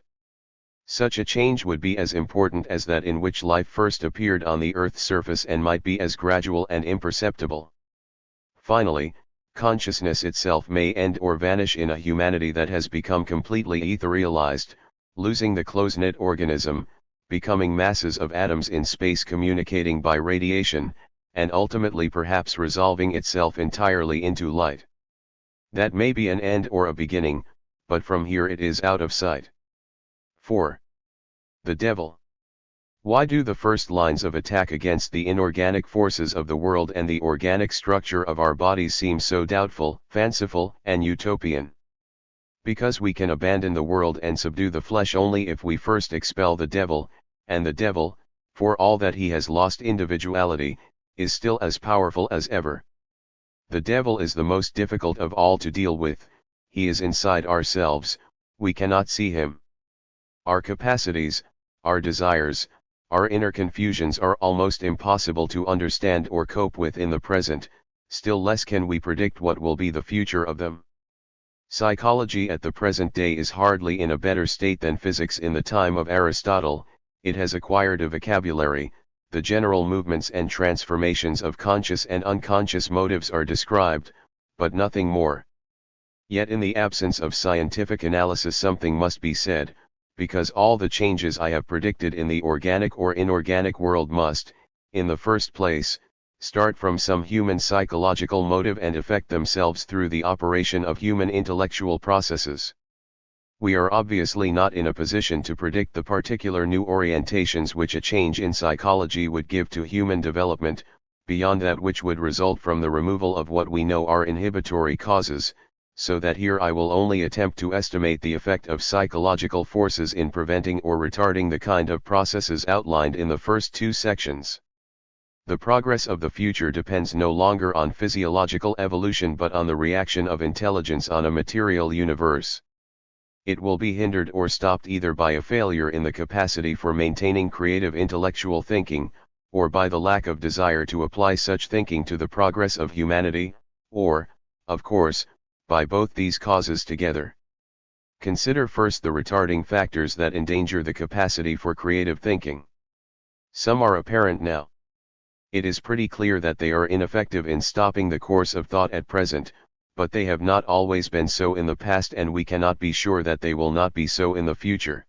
Such a change would be as important as that in which life first appeared on the earth's surface, and might be as gradual and imperceptible. Finally, consciousness itself may end or vanish in a humanity that has become completely etherealized, losing the close-knit organism, becoming masses of atoms in space communicating by radiation, and ultimately perhaps resolving itself entirely into light. That may be an end or a beginning, but from here it is out of sight. 4. The devil. Why do the first lines of attack against the inorganic forces of the world and the organic structure of our bodies seem so doubtful, fanciful, and utopian? Because we can abandon the world and subdue the flesh only if we first expel the devil, and the devil, for all that he has lost individuality, is still as powerful as ever. The devil is the most difficult of all to deal with. He is inside ourselves, we cannot see him. Our capacities, our desires, our inner confusions are almost impossible to understand or cope with in the present, still less can we predict what will be the future of them. Psychology at the present day is hardly in a better state than physics in the time of Aristotle. It has acquired a vocabulary, the general movements and transformations of conscious and unconscious motives are described, but nothing more. Yet in the absence of scientific analysis something must be said, because all the changes I have predicted in the organic or inorganic world must, in the first place, start from some human psychological motive and affect themselves through the operation of human intellectual processes. We are obviously not in a position to predict the particular new orientations which a change in psychology would give to human development, beyond that which would result from the removal of what we know are inhibitory causes, so that here I will only attempt to estimate the effect of psychological forces in preventing or retarding the kind of processes outlined in the first two sections. The progress of the future depends no longer on physiological evolution but on the reaction of intelligence on a material universe. It will be hindered or stopped either by a failure in the capacity for maintaining creative intellectual thinking, or by the lack of desire to apply such thinking to the progress of humanity, or, of course, by both these causes together. Consider first the retarding factors that endanger the capacity for creative thinking. Some are apparent now. It is pretty clear that they are ineffective in stopping the course of thought at present, but they have not always been so in the past, and we cannot be sure that they will not be so in the future.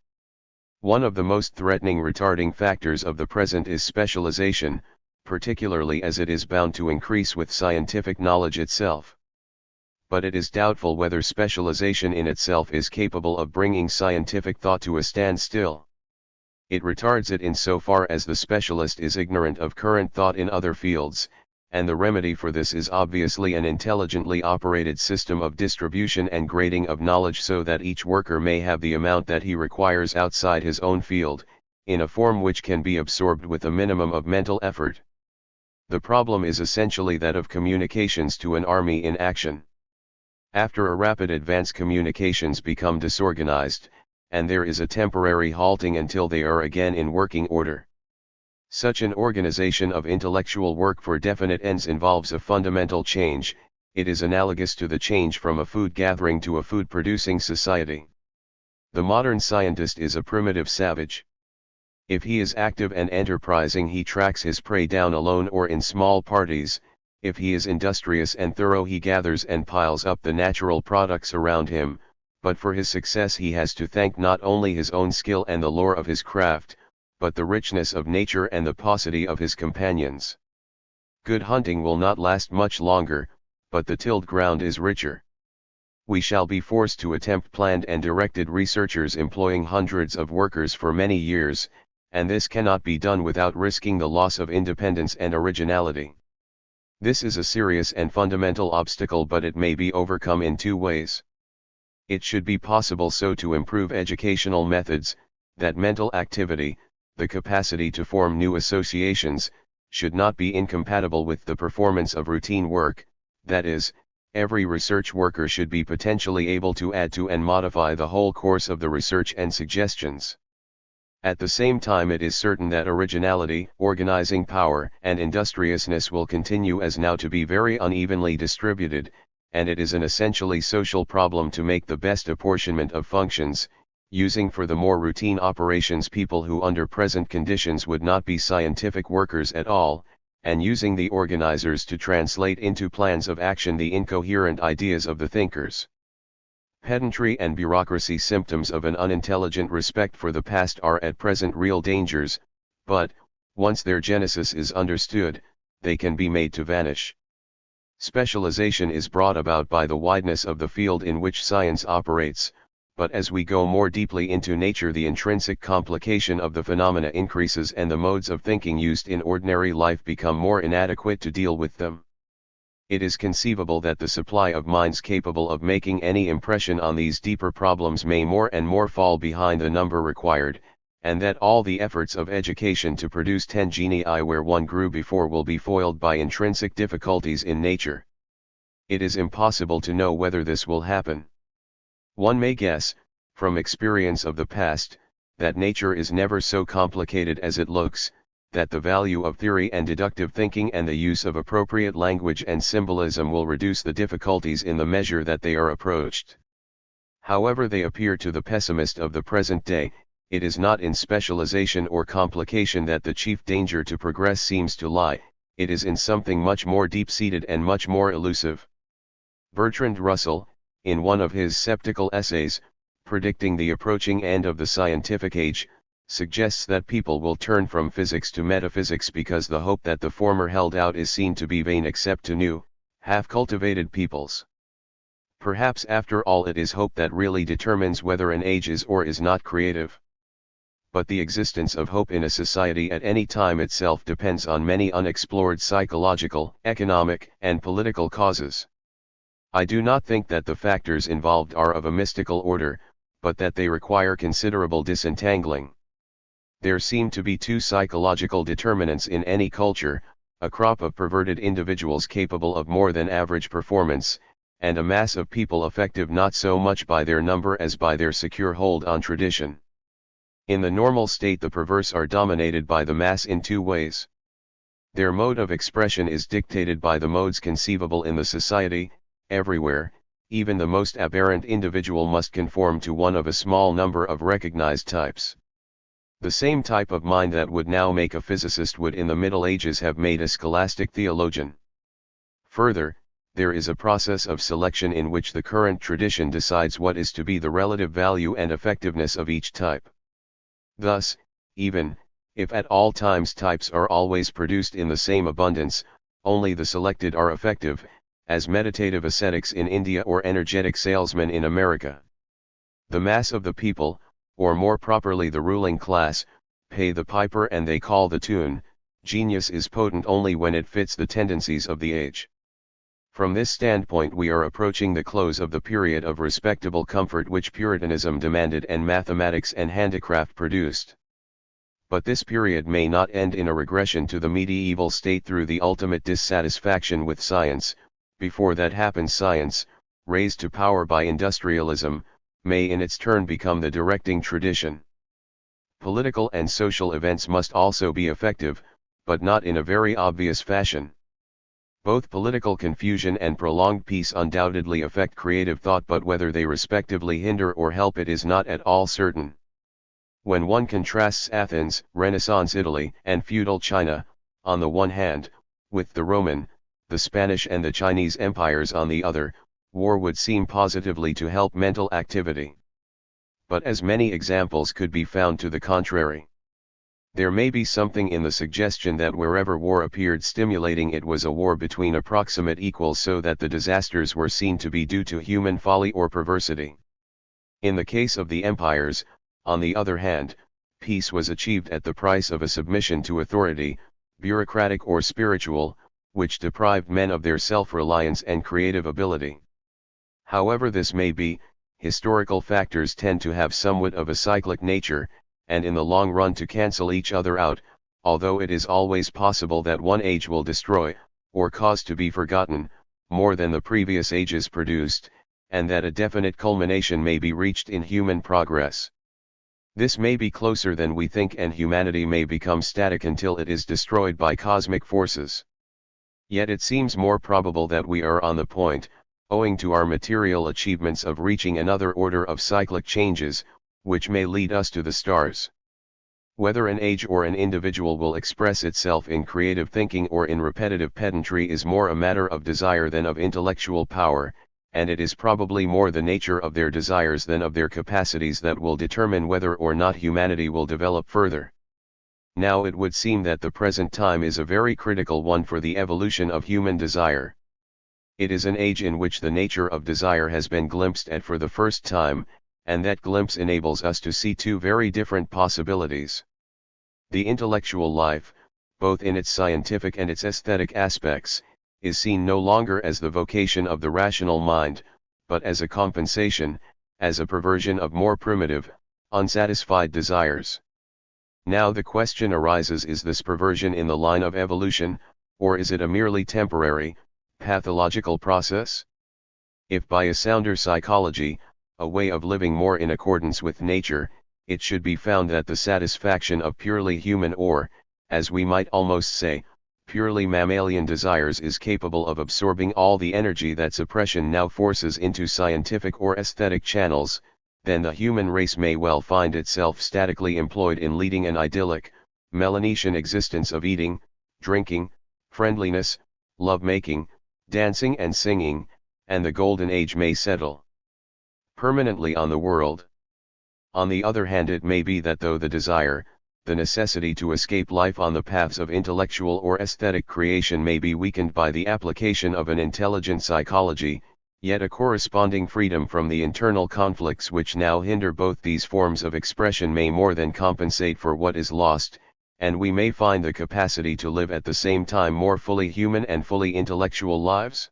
One of the most threatening retarding factors of the present is specialization, particularly as it is bound to increase with scientific knowledge itself. But it is doubtful whether specialization in itself is capable of bringing scientific thought to a standstill. It retards it insofar as the specialist is ignorant of current thought in other fields, and the remedy for this is obviously an intelligently operated system of distribution and grading of knowledge so that each worker may have the amount that he requires outside his own field, in a form which can be absorbed with a minimum of mental effort. The problem is essentially that of communications to an army in action. After a rapid advance, communications become disorganized, and there is a temporary halting until they are again in working order. Such an organization of intellectual work for definite ends involves a fundamental change. It is analogous to the change from a food-gathering to a food-producing society. The modern scientist is a primitive savage. If he is active and enterprising, he tracks his prey down alone or in small parties. If he is industrious and thorough, he gathers and piles up the natural products around him, but for his success he has to thank not only his own skill and the lore of his craft, but the richness of nature and the paucity of his companions. Good hunting will not last much longer, but the tilled ground is richer. We shall be forced to attempt planned and directed researches employing hundreds of workers for many years, and this cannot be done without risking the loss of independence and originality. This is a serious and fundamental obstacle, but it may be overcome in two ways. It should be possible so to improve educational methods, that mental activity, the capacity to form new associations, should not be incompatible with the performance of routine work, that is, every research worker should be potentially able to add to and modify the whole course of the research and suggestions. At the same time, it is certain that originality, organizing power, and industriousness will continue as now to be very unevenly distributed, and it is an essentially social problem to make the best apportionment of functions, using for the more routine operations people who under present conditions would not be scientific workers at all, and using the organizers to translate into plans of action the incoherent ideas of the thinkers. Pedantry and bureaucracy, symptoms of an unintelligent respect for the past, are at present real dangers, but, once their genesis is understood, they can be made to vanish. Specialization is brought about by the wideness of the field in which science operates, but as we go more deeply into nature the intrinsic complication of the phenomena increases and the modes of thinking used in ordinary life become more inadequate to deal with them. It is conceivable that the supply of minds capable of making any impression on these deeper problems may more and more fall behind the number required, and that all the efforts of education to produce 10 genii where one grew before will be foiled by intrinsic difficulties in nature. It is impossible to know whether this will happen. One may guess, from experience of the past, that nature is never so complicated as it looks, that the value of theory and deductive thinking and the use of appropriate language and symbolism will reduce the difficulties in the measure that they are approached. However they appear to the pessimist of the present day, it is not in specialization or complication that the chief danger to progress seems to lie, it is in something much more deep-seated and much more elusive. Bertrand Russell, in one of his skeptical essays, predicting the approaching end of the scientific age, suggests that people will turn from physics to metaphysics because the hope that the former held out is seen to be vain except to new, half-cultivated peoples. Perhaps after all it is hope that really determines whether an age is or is not creative. But the existence of hope in a society at any time itself depends on many unexplored psychological, economic, and political causes. I do not think that the factors involved are of a mystical order, but that they require considerable disentangling. There seem to be two psychological determinants in any culture, a crop of perverted individuals capable of more than average performance, and a mass of people effective not so much by their number as by their secure hold on tradition. In the normal state the perverse are dominated by the mass in two ways. Their mode of expression is dictated by the modes conceivable in the society. Everywhere, even the most aberrant individual must conform to one of a small number of recognized types. The same type of mind that would now make a physicist would in the Middle Ages have made a scholastic theologian. Further, there is a process of selection in which the current tradition decides what is to be the relative value and effectiveness of each type. Thus, even if at all times types are always produced in the same abundance, only the selected are effective, as meditative ascetics in India or energetic salesmen in America. The mass of the people, or more properly the ruling class, pay the piper and they call the tune. Genius is potent only when it fits the tendencies of the age. From this standpoint we are approaching the close of the period of respectable comfort which Puritanism demanded and mathematics and handicraft produced. But this period may not end in a regression to the medieval state through the ultimate dissatisfaction with science. Before that happens science, raised to power by industrialism, may in its turn become the directing tradition. Political and social events must also be effective, but not in a very obvious fashion. Both political confusion and prolonged peace undoubtedly affect creative thought, but whether they respectively hinder or help it is not at all certain. When one contrasts Athens, Renaissance Italy, and feudal China, on the one hand, with the Roman, the Spanish and the Chinese empires on the other, war would seem positively to help mental activity. But as many examples could be found to the contrary. There may be something in the suggestion that wherever war appeared stimulating, it was a war between approximate equals, so that the disasters were seen to be due to human folly or perversity. In the case of the empires, on the other hand, peace was achieved at the price of a submission to authority, bureaucratic or spiritual, which deprived men of their self-reliance and creative ability. However this may be, historical factors tend to have somewhat of a cyclic nature, and in the long run to cancel each other out, although it is always possible that one age will destroy, or cause to be forgotten, more than the previous ages produced, and that a definite culmination may be reached in human progress. This may be closer than we think, and humanity may become static until it is destroyed by cosmic forces. Yet it seems more probable that we are on the point, owing to our material achievements, of reaching another order of cyclic changes, which may lead us to the stars. Whether an age or an individual will express itself in creative thinking or in repetitive pedantry is more a matter of desire than of intellectual power, and it is probably more the nature of their desires than of their capacities that will determine whether or not humanity will develop further. Now it would seem that the present time is a very critical one for the evolution of human desire. It is an age in which the nature of desire has been glimpsed at for the first time, and that glimpse enables us to see two very different possibilities. The intellectual life, both in its scientific and its aesthetic aspects, is seen no longer as the vocation of the rational mind, but as a compensation, as a perversion of more primitive, unsatisfied desires. Now the question arises, is this perversion in the line of evolution, or is it a merely temporary, pathological process? If by a sounder psychology, a way of living more in accordance with nature, it should be found that the satisfaction of purely human, or, as we might almost say, purely mammalian desires is capable of absorbing all the energy that suppression now forces into scientific or aesthetic channels, then the human race may well find itself statically employed in leading an idyllic, Melanesian existence of eating, drinking, friendliness, love-making, dancing and singing, and the golden age may settle permanently on the world. On the other hand, it may be that though the desire, the necessity to escape life on the paths of intellectual or aesthetic creation may be weakened by the application of an intelligent psychology, yet a corresponding freedom from the internal conflicts which now hinder both these forms of expression may more than compensate for what is lost, and we may find the capacity to live at the same time more fully human and fully intellectual lives.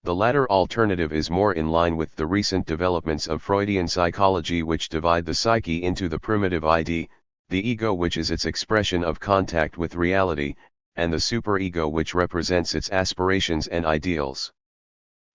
The latter alternative is more in line with the recent developments of Freudian psychology, which divide the psyche into the primitive ID, the ego, which is its expression of contact with reality, and the superego, which represents its aspirations and ideals.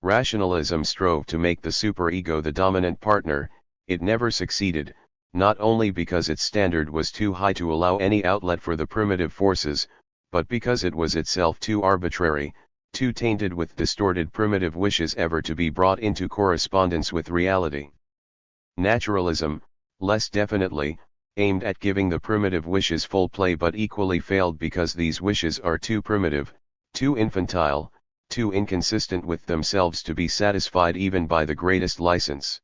Rationalism strove to make the superego the dominant partner. It never succeeded, not only because its standard was too high to allow any outlet for the primitive forces, but because it was itself too arbitrary, too tainted with distorted primitive wishes ever to be brought into correspondence with reality. Naturalism, less definitely, aimed at giving the primitive wishes full play, but equally failed because these wishes are too primitive, too infantile, too inconsistent with themselves to be satisfied even by the greatest license.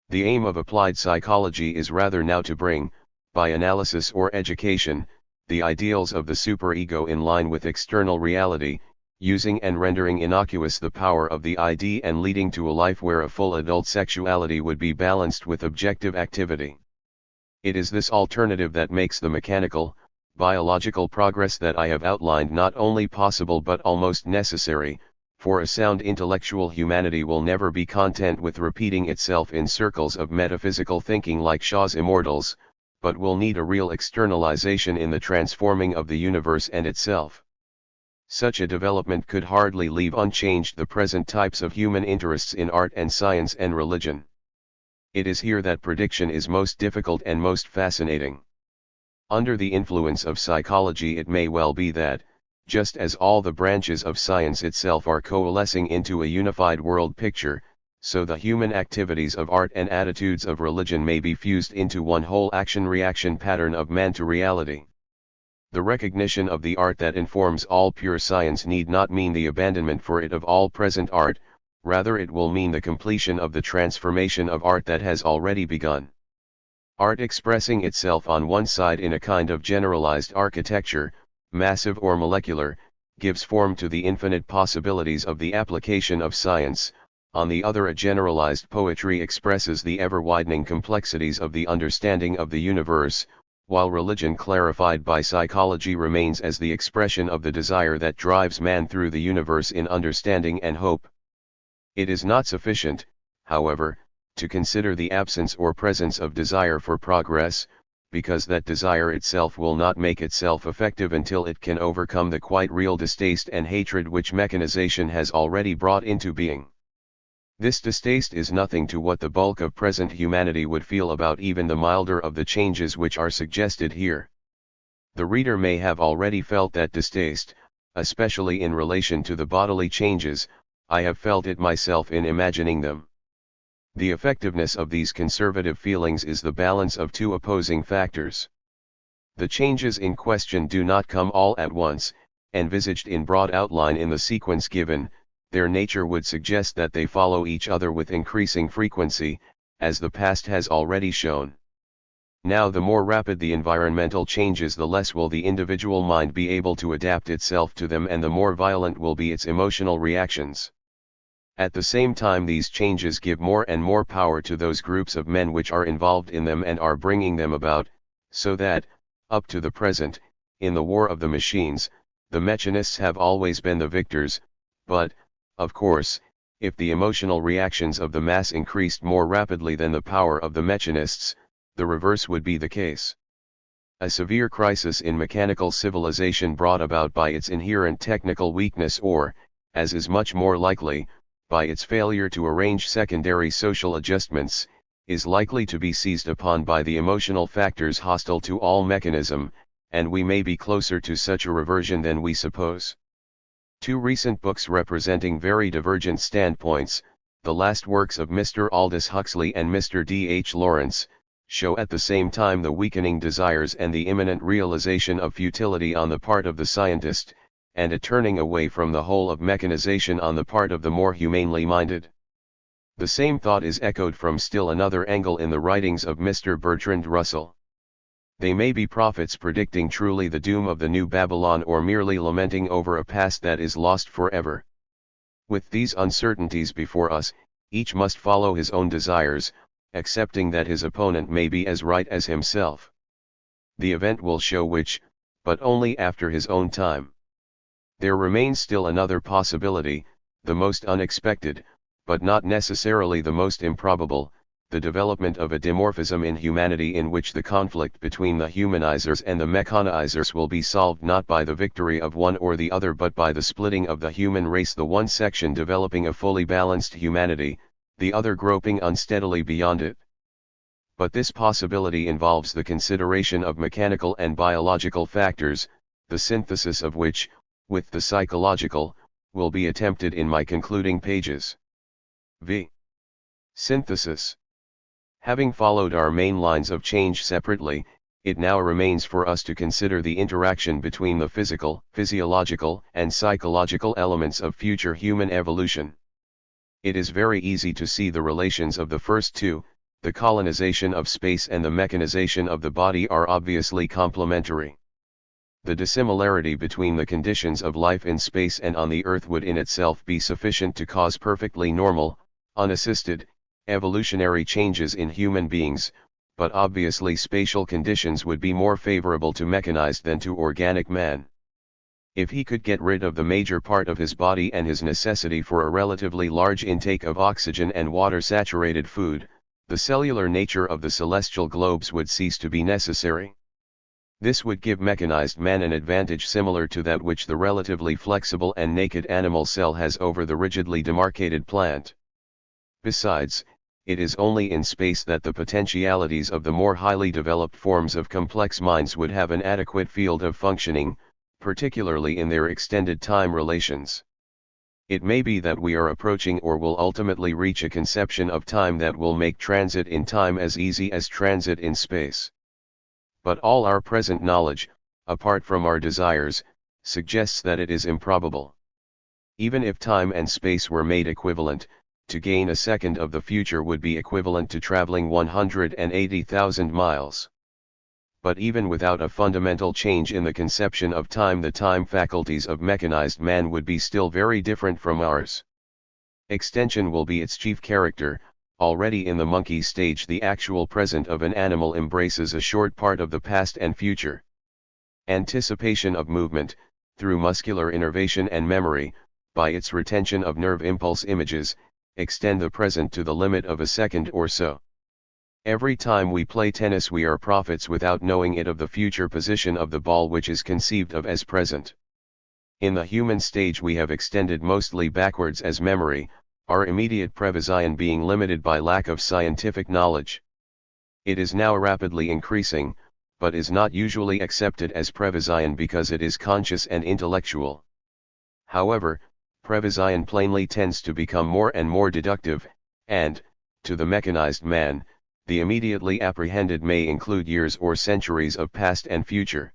The aim of applied psychology is rather now to bring, by analysis or education, the ideals of the superego in line with external reality, using and rendering innocuous the power of the ID and leading to a life where a full adult sexuality would be balanced with objective activity. It is this alternative that makes the mechanical, biological progress that I have outlined not only possible but almost necessary, for a sound intellectual humanity will never be content with repeating itself in circles of metaphysical thinking like Shaw's Immortals, but will need a real externalization in the transforming of the universe and itself. Such a development could hardly leave unchanged the present types of human interests in art and science and religion. It is here that prediction is most difficult and most fascinating. Under the influence of psychology, it may well be that, just as all the branches of science itself are coalescing into a unified world picture, so the human activities of art and attitudes of religion may be fused into one whole action-reaction pattern of man to reality. The recognition of the art that informs all pure science need not mean the abandonment for it of all present art, rather it will mean the completion of the transformation of art that has already begun. Art expressing itself on one side in a kind of generalized architecture, massive or molecular, gives form to the infinite possibilities of the application of science, on the other a generalized poetry expresses the ever-widening complexities of the understanding of the universe, while religion clarified by psychology remains as the expression of the desire that drives man through the universe in understanding and hope. It is not sufficient, however, to consider the absence or presence of desire for progress, because that desire itself will not make itself effective until it can overcome the quite real distaste and hatred which mechanization has already brought into being. This distaste is nothing to what the bulk of present humanity would feel about even the milder of the changes which are suggested here. The reader may have already felt that distaste, especially in relation to the bodily changes. I have felt it myself in imagining them. The effectiveness of these conservative feelings is the balance of two opposing factors. The changes in question do not come all at once, envisaged in broad outline in the sequence given. Their nature would suggest that they follow each other with increasing frequency, as the past has already shown. Now the more rapid the environmental changes, the less will the individual mind be able to adapt itself to them, and the more violent will be its emotional reactions. At the same time, these changes give more and more power to those groups of men which are involved in them and are bringing them about, so that, up to the present, in the war of the machines, the mechanists have always been the victors, but, of course, if the emotional reactions of the mass increased more rapidly than the power of the mechanists, the reverse would be the case. A severe crisis in mechanical civilization brought about by its inherent technical weakness, or, as is much more likely, by its failure to arrange secondary social adjustments, is likely to be seized upon by the emotional factors hostile to all mechanism, and we may be closer to such a reversion than we suppose. Two recent books representing very divergent standpoints, the last works of Mr. Aldous Huxley and Mr. D. H. Lawrence, show at the same time the weakening desires and the imminent realization of futility on the part of the scientist, and a turning away from the whole of mechanization on the part of the more humanely minded. The same thought is echoed from still another angle in the writings of Mr. Bertrand Russell. They may be prophets predicting truly the doom of the new Babylon, or merely lamenting over a past that is lost forever. With these uncertainties before us, each must follow his own desires, accepting that his opponent may be as right as himself. The event will show which, but only after his own time. There remains still another possibility, the most unexpected, but not necessarily the most improbable, the development of a dimorphism in humanity in which the conflict between the humanizers and the mechanizers will be solved not by the victory of one or the other but by the splitting of the human race, the one section developing a fully balanced humanity, the other groping unsteadily beyond it. But this possibility involves the consideration of mechanical and biological factors, the synthesis of which, with the psychological, will be attempted in my concluding pages. V. Synthesis. Having followed our main lines of change separately, it now remains for us to consider the interaction between the physical, physiological, and psychological elements of future human evolution. It is very easy to see the relations of the first two. The colonization of space and the mechanization of the body are obviously complementary. The dissimilarity between the conditions of life in space and on the Earth would in itself be sufficient to cause perfectly normal, unassisted, evolutionary changes in human beings, but obviously spatial conditions would be more favorable to mechanized than to organic man. If he could get rid of the major part of his body and his necessity for a relatively large intake of oxygen and water-saturated food, the cellular nature of the celestial globes would cease to be necessary. This would give mechanized man an advantage similar to that which the relatively flexible and naked animal cell has over the rigidly demarcated plant. Besides, it is only in space that the potentialities of the more highly developed forms of complex minds would have an adequate field of functioning, particularly in their extended time relations. It may be that we are approaching or will ultimately reach a conception of time that will make transit in time as easy as transit in space. But all our present knowledge, apart from our desires, suggests that it is improbable. Even if time and space were made equivalent, to gain a second of the future would be equivalent to traveling 180,000 miles. But even without a fundamental change in the conception of time, the time faculties of mechanized man would be still very different from ours. Extension will be its chief character. Already in the monkey stage, the actual present of an animal embraces a short part of the past and future. Anticipation of movement, through muscular innervation and memory, by its retention of nerve impulse images, extend the present to the limit of a second or so. Every time we play tennis we are prophets without knowing it of the future position of the ball which is conceived of as present. In the human stage we have extended mostly backwards as memory, our immediate prevision being limited by lack of scientific knowledge. It is now rapidly increasing, but is not usually accepted as prevision because it is conscious and intellectual. However, prevision plainly tends to become more and more deductive, and, to the mechanized man, the immediately apprehended may include years or centuries of past and future.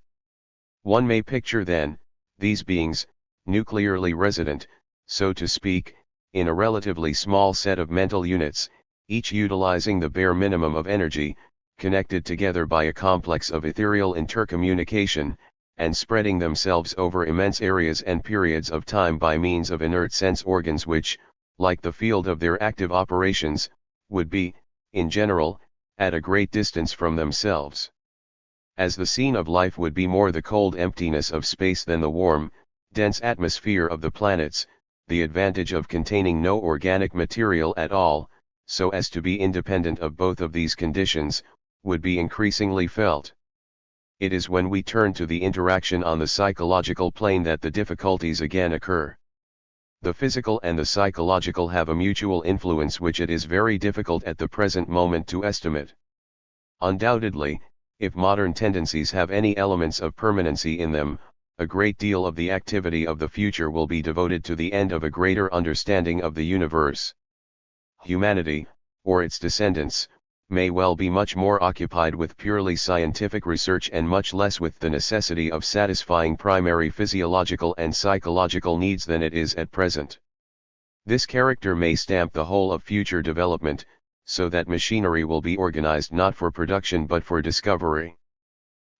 One may picture then, these beings, nuclearly resident, so to speak, in a relatively small set of mental units, each utilizing the bare minimum of energy, connected together by a complex of ethereal intercommunication, and spreading themselves over immense areas and periods of time by means of inert sense organs which, like the field of their active operations, would be, in general, at a great distance from themselves. As the scene of life would be more the cold emptiness of space than the warm, dense atmosphere of the planets, the advantage of containing no organic material at all, so as to be independent of both of these conditions, would be increasingly felt. It is when we turn to the interaction on the psychological plane that the difficulties again occur. The physical and the psychological have a mutual influence which it is very difficult at the present moment to estimate. Undoubtedly, if modern tendencies have any elements of permanency in them, a great deal of the activity of the future will be devoted to the end of a greater understanding of the universe. Humanity, or its descendants, may well be much more occupied with purely scientific research and much less with the necessity of satisfying primary physiological and psychological needs than it is at present. This character may stamp the whole of future development, so that machinery will be organized not for production but for discovery.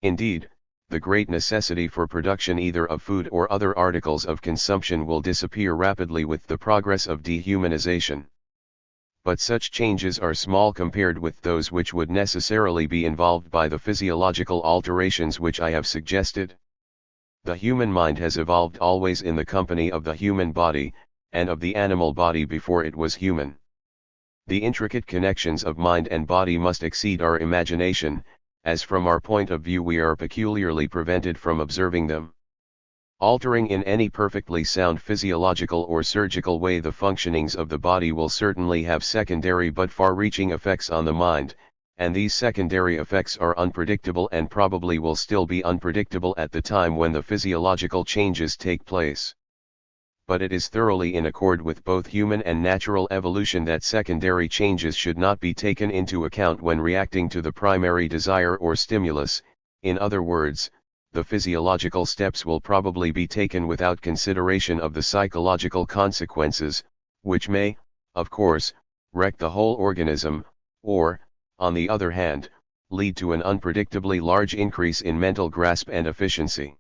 Indeed, the great necessity for production either of food or other articles of consumption will disappear rapidly with the progress of dehumanization. But such changes are small compared with those which would necessarily be involved by the physiological alterations which I have suggested. The human mind has evolved always in the company of the human body, and of the animal body before it was human. The intricate connections of mind and body must exceed our imagination, as from our point of view we are peculiarly prevented from observing them. Altering in any perfectly sound physiological or surgical way the functionings of the body will certainly have secondary but far-reaching effects on the mind, and these secondary effects are unpredictable and probably will still be unpredictable at the time when the physiological changes take place. But it is thoroughly in accord with both human and natural evolution that secondary changes should not be taken into account when reacting to the primary desire or stimulus. In other words, the physiological steps will probably be taken without consideration of the psychological consequences, which may, of course, wreck the whole organism, or, on the other hand, lead to an unpredictably large increase in mental grasp and efficiency.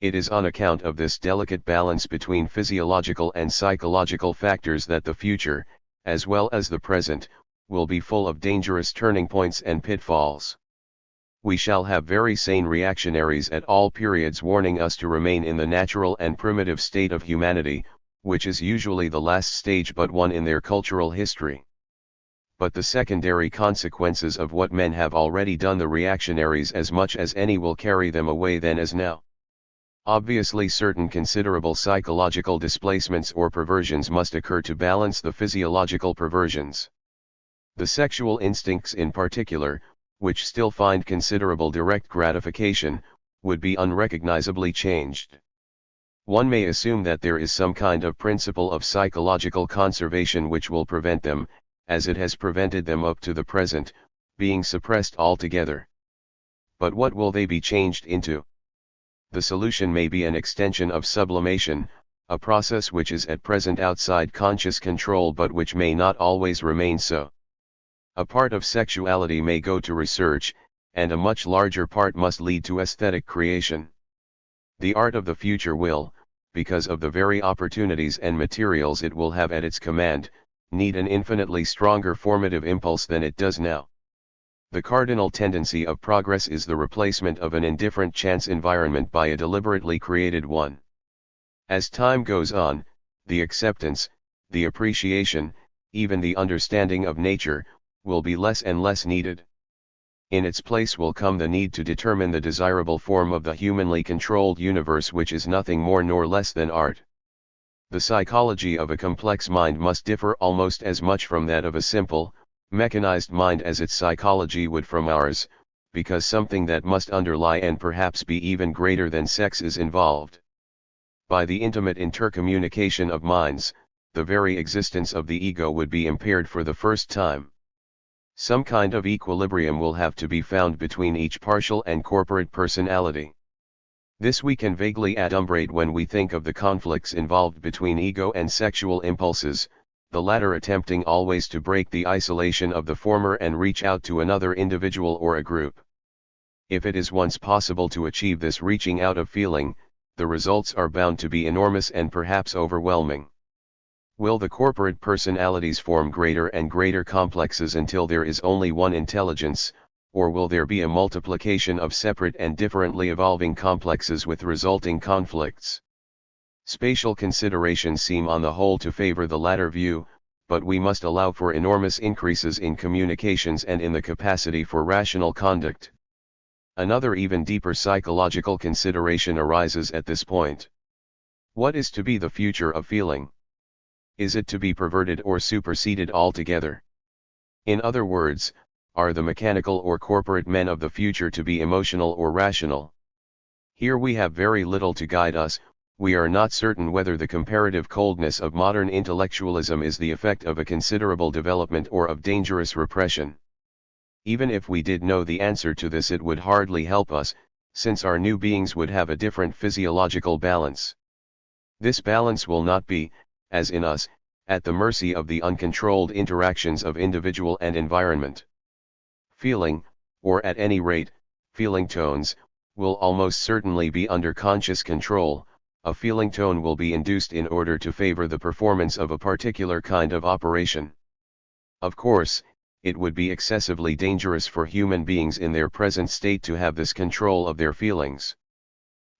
It is on account of this delicate balance between physiological and psychological factors that the future, as well as the present, will be full of dangerous turning points and pitfalls. We shall have very sane reactionaries at all periods warning us to remain in the natural and primitive state of humanity, which is usually the last stage but one in their cultural history. But the secondary consequences of what men have already done the reactionaries as much as any will carry them away then as now. Obviously certain considerable psychological displacements or perversions must occur to balance the physiological perversions. The sexual instincts in particular, which still find considerable direct gratification, would be unrecognizably changed. One may assume that there is some kind of principle of psychological conservation which will prevent them, as it has prevented them up to the present, being suppressed altogether. But what will they be changed into? The solution may be an extension of sublimation, a process which is at present outside conscious control but which may not always remain so. A part of sexuality may go to research, and a much larger part must lead to aesthetic creation. The art of the future will, because of the very opportunities and materials it will have at its command, need an infinitely stronger formative impulse than it does now. The cardinal tendency of progress is the replacement of an indifferent chance environment by a deliberately created one. As time goes on, the acceptance, the appreciation, even the understanding of nature, will be less and less needed. In its place will come the need to determine the desirable form of the humanly controlled universe, which is nothing more nor less than art. The psychology of a complex mind must differ almost as much from that of a simple, mechanized mind as its psychology would from ours, because something that must underlie and perhaps be even greater than sex is involved. By the intimate intercommunication of minds, the very existence of the ego would be impaired for the first time. Some kind of equilibrium will have to be found between each partial and corporate personality. This we can vaguely adumbrate when we think of the conflicts involved between ego and sexual impulses, the latter attempting always to break the isolation of the former and reach out to another individual or a group. If it is once possible to achieve this reaching out of feeling, the results are bound to be enormous and perhaps overwhelming. Will the corporate personalities form greater and greater complexes until there is only one intelligence, or will there be a multiplication of separate and differently evolving complexes with resulting conflicts? Spatial considerations seem on the whole to favor the latter view, but we must allow for enormous increases in communications and in the capacity for rational conduct. Another even deeper psychological consideration arises at this point. What is to be the future of feeling? Is it to be perverted or superseded altogether? In other words, are the mechanical or corporate men of the future to be emotional or rational? Here we have very little to guide us. We are not certain whether the comparative coldness of modern intellectualism is the effect of a considerable development or of dangerous repression. Even if we did know the answer to this, it would hardly help us, since our new beings would have a different physiological balance. This balance will not be, as in us, at the mercy of the uncontrolled interactions of individual and environment. Feeling, or at any rate, feeling tones, will almost certainly be under conscious control. A feeling tone will be induced in order to favor the performance of a particular kind of operation. Of course, it would be excessively dangerous for human beings in their present state to have this control of their feelings.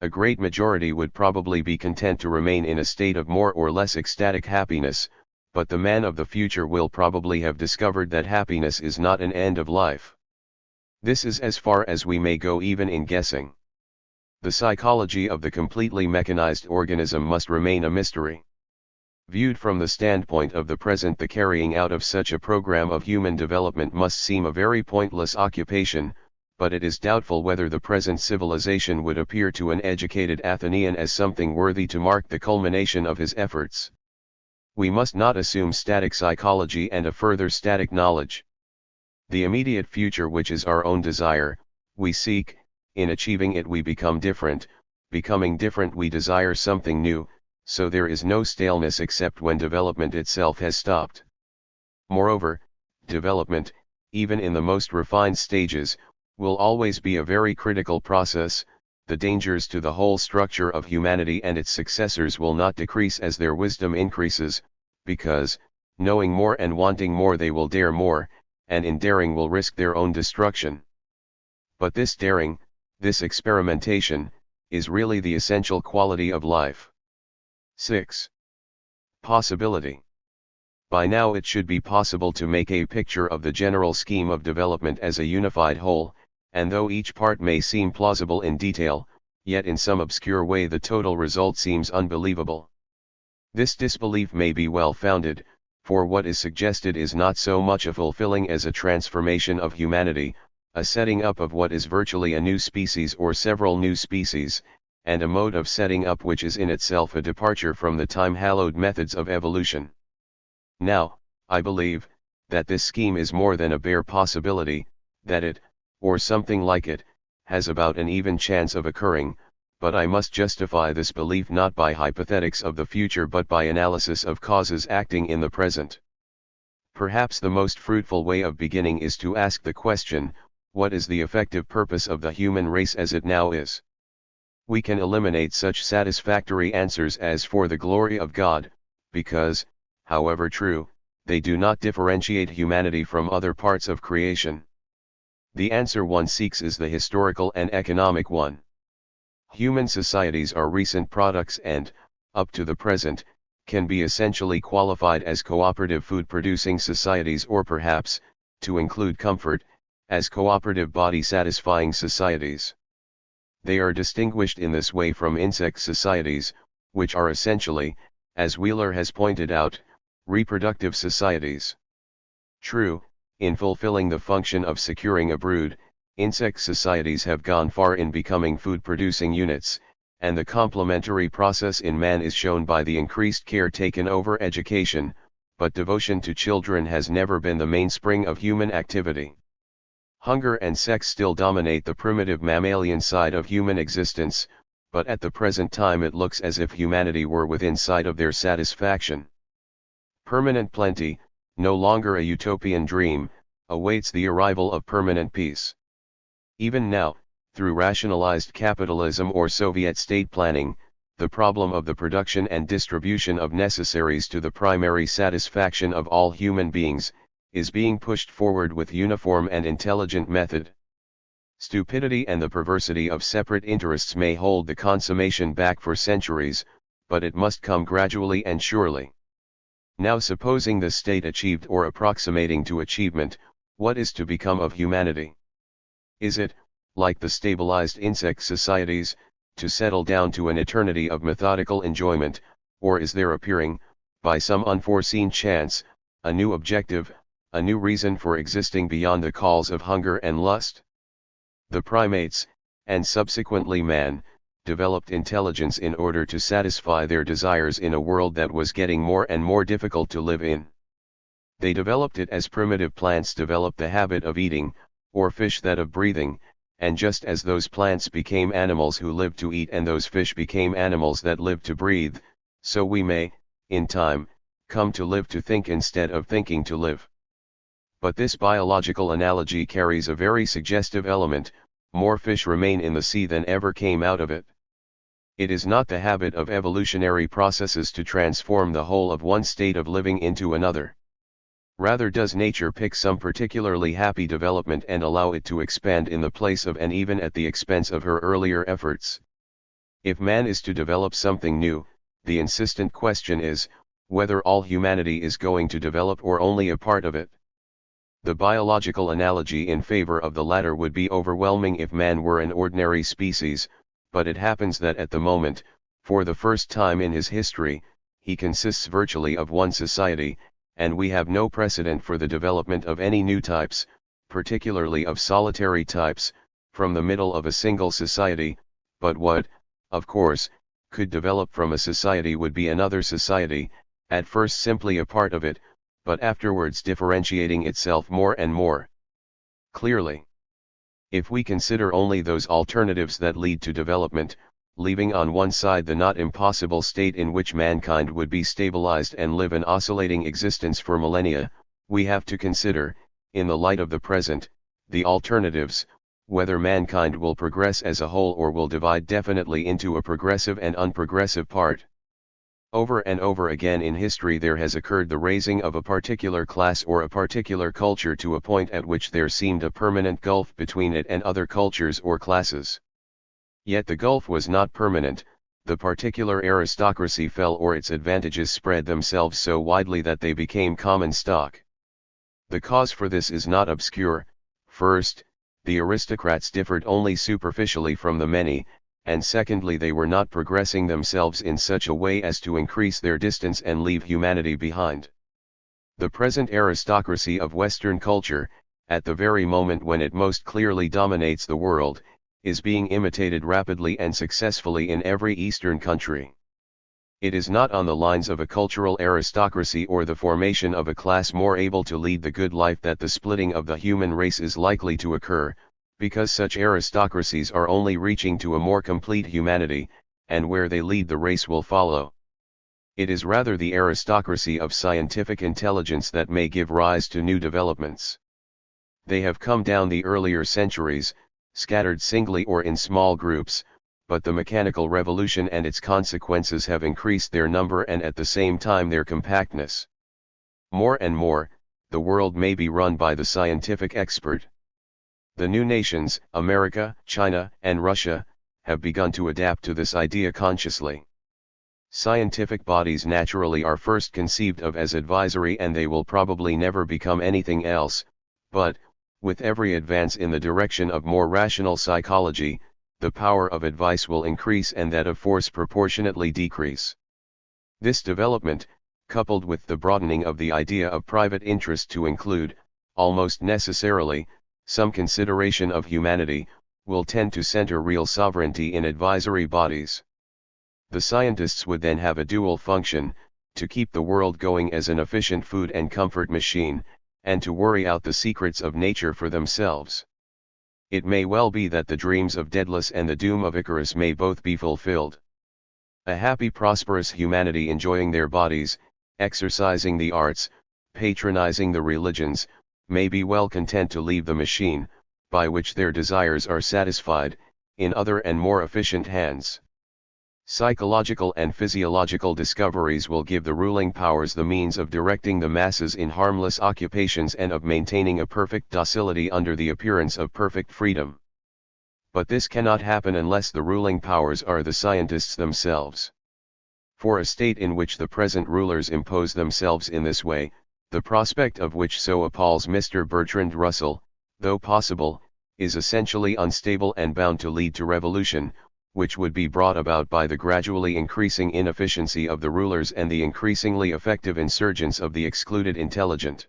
A great majority would probably be content to remain in a state of more or less ecstatic happiness, but the man of the future will probably have discovered that happiness is not an end of life. This is as far as we may go even in guessing. The psychology of the completely mechanized organism must remain a mystery. Viewed from the standpoint of the present, the carrying out of such a program of human development must seem a very pointless occupation, but it is doubtful whether the present civilization would appear to an educated Athenian as something worthy to mark the culmination of his efforts. We must not assume static psychology and a further static knowledge. The immediate future, which is our own desire, we seek. In achieving it we become different. Becoming different we desire something new, so there is no staleness except when development itself has stopped. Moreover, development, even in the most refined stages, will always be a very critical process. The dangers to the whole structure of humanity and its successors will not decrease as their wisdom increases, because, knowing more and wanting more, they will dare more, and in daring will risk their own destruction. But this daring, this experimentation, is really the essential quality of life. 6. Possibility. By now it should be possible to make a picture of the general scheme of development as a unified whole, and though each part may seem plausible in detail, yet in some obscure way the total result seems unbelievable. This disbelief may be well founded, for what is suggested is not so much a fulfilling as a transformation of humanity, a setting up of what is virtually a new species or several new species, and a mode of setting up which is in itself a departure from the time-hallowed methods of evolution. Now, I believe, that this scheme is more than a bare possibility, that it, or something like it, has about an even chance of occurring, but I must justify this belief not by hypothetics of the future but by analysis of causes acting in the present. Perhaps the most fruitful way of beginning is to ask the question, what is the effective purpose of the human race as it now is? We can eliminate such satisfactory answers as for the glory of God, because, however true, they do not differentiate humanity from other parts of creation. The answer one seeks is the historical and economic one. Human societies are recent products and, up to the present, can be essentially qualified as cooperative food-producing societies or perhaps, to include comfort, as cooperative body-satisfying societies. They are distinguished in this way from insect societies, which are essentially, as Wheeler has pointed out, reproductive societies. True, in fulfilling the function of securing a brood, insect societies have gone far in becoming food-producing units, and the complementary process in man is shown by the increased care taken over education, but devotion to children has never been the mainspring of human activity. Hunger and sex still dominate the primitive mammalian side of human existence, but at the present time it looks as if humanity were within sight of their satisfaction. Permanent plenty, no longer a utopian dream, awaits the arrival of permanent peace. Even now, through rationalized capitalism or Soviet state planning, the problem of the production and distribution of necessaries to the primary satisfaction of all human beings, is being pushed forward with uniform and intelligent method. Stupidity and the perversity of separate interests may hold the consummation back for centuries, but it must come gradually and surely. Now supposing the state achieved or approximating to achievement, what is to become of humanity? Is it, like the stabilized insect societies, to settle down to an eternity of methodical enjoyment, or is there appearing, by some unforeseen chance, a new objective, a new reason for existing beyond the calls of hunger and lust? The primates, and subsequently man, developed intelligence in order to satisfy their desires in a world that was getting more and more difficult to live in. They developed it as primitive plants developed the habit of eating, or fish that of breathing, and just as those plants became animals who lived to eat and those fish became animals that lived to breathe, so we may, in time, come to live to think instead of thinking to live. But this biological analogy carries a very suggestive element: more fish remain in the sea than ever came out of it. It is not the habit of evolutionary processes to transform the whole of one state of living into another. Rather does nature pick some particularly happy development and allow it to expand in the place of and even at the expense of her earlier efforts. If man is to develop something new, the insistent question is, whether all humanity is going to develop or only a part of it. The biological analogy in favor of the latter would be overwhelming if man were an ordinary species, but it happens that at the moment, for the first time in his history, he consists virtually of one society, and we have no precedent for the development of any new types, particularly of solitary types, from the middle of a single society, but what, of course, could develop from a society would be another society, at first simply a part of it, but afterwards differentiating itself more and more clearly. If we consider only those alternatives that lead to development, leaving on one side the not impossible state in which mankind would be stabilized and live an oscillating existence for millennia, we have to consider, in the light of the present, the alternatives, whether mankind will progress as a whole or will divide definitely into a progressive and unprogressive part. Over and over again in history there has occurred the raising of a particular class or a particular culture to a point at which there seemed a permanent gulf between it and other cultures or classes. Yet the gulf was not permanent, the particular aristocracy fell or its advantages spread themselves so widely that they became common stock. The cause for this is not obscure. First, the aristocrats differed only superficially from the many, and secondly they were not progressing themselves in such a way as to increase their distance and leave humanity behind. The present aristocracy of Western culture, at the very moment when it most clearly dominates the world, is being imitated rapidly and successfully in every Eastern country. It is not on the lines of a cultural aristocracy or the formation of a class more able to lead the good life that the splitting of the human race is likely to occur, Because such aristocracies are only reaching to a more complete humanity, and where they lead the race will follow. It is rather the aristocracy of scientific intelligence that may give rise to new developments. They have come down the earlier centuries, scattered singly or in small groups, but the mechanical revolution and its consequences have increased their number and at the same time their compactness. More and more, the world may be run by the scientific expert. The new nations, America, China, and Russia, have begun to adapt to this idea consciously. Scientific bodies naturally are first conceived of as advisory and they will probably never become anything else, but, with every advance in the direction of more rational psychology, the power of advice will increase and that of force proportionately decrease. This development, coupled with the broadening of the idea of private interest to include, almost necessarily, some consideration of humanity, will tend to center real sovereignty in advisory bodies. The scientists would then have a dual function, to keep the world going as an efficient food and comfort machine, and to worry out the secrets of nature for themselves. It may well be that the dreams of Daedalus and the doom of Icarus may both be fulfilled. A happy prosperous humanity enjoying their bodies, exercising the arts, patronizing the religions, may be well content to leave the machine, by which their desires are satisfied, in other and more efficient hands. Psychological and physiological discoveries will give the ruling powers the means of directing the masses in harmless occupations and of maintaining a perfect docility under the appearance of perfect freedom. But this cannot happen unless the ruling powers are the scientists themselves. For a state in which the present rulers impose themselves in this way, the prospect of which so appalls Mr. Bertrand Russell, though possible, is essentially unstable and bound to lead to revolution, which would be brought about by the gradually increasing inefficiency of the rulers and the increasingly effective insurgence of the excluded intelligent.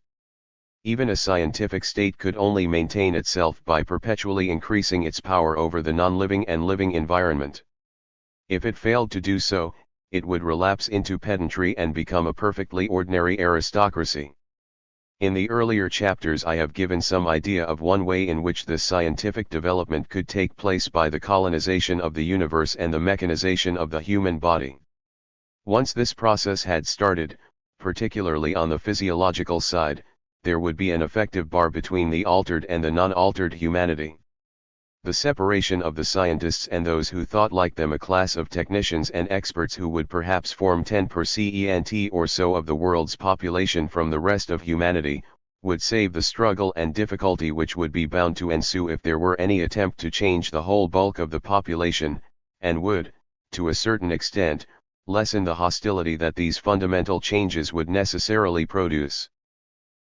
Even a scientific state could only maintain itself by perpetually increasing its power over the non-living and living environment. If it failed to do so, it would relapse into pedantry and become a perfectly ordinary aristocracy. In the earlier chapters I have given some idea of one way in which this scientific development could take place by the colonization of the universe and the mechanization of the human body. Once this process had started, particularly on the physiological side, there would be an effective bar between the altered and the non-altered humanity. The separation of the scientists and those who thought like them, a class of technicians and experts who would perhaps form 10% or so of the world's population from the rest of humanity, would save the struggle and difficulty which would be bound to ensue if there were any attempt to change the whole bulk of the population, and would, to a certain extent, lessen the hostility that these fundamental changes would necessarily produce.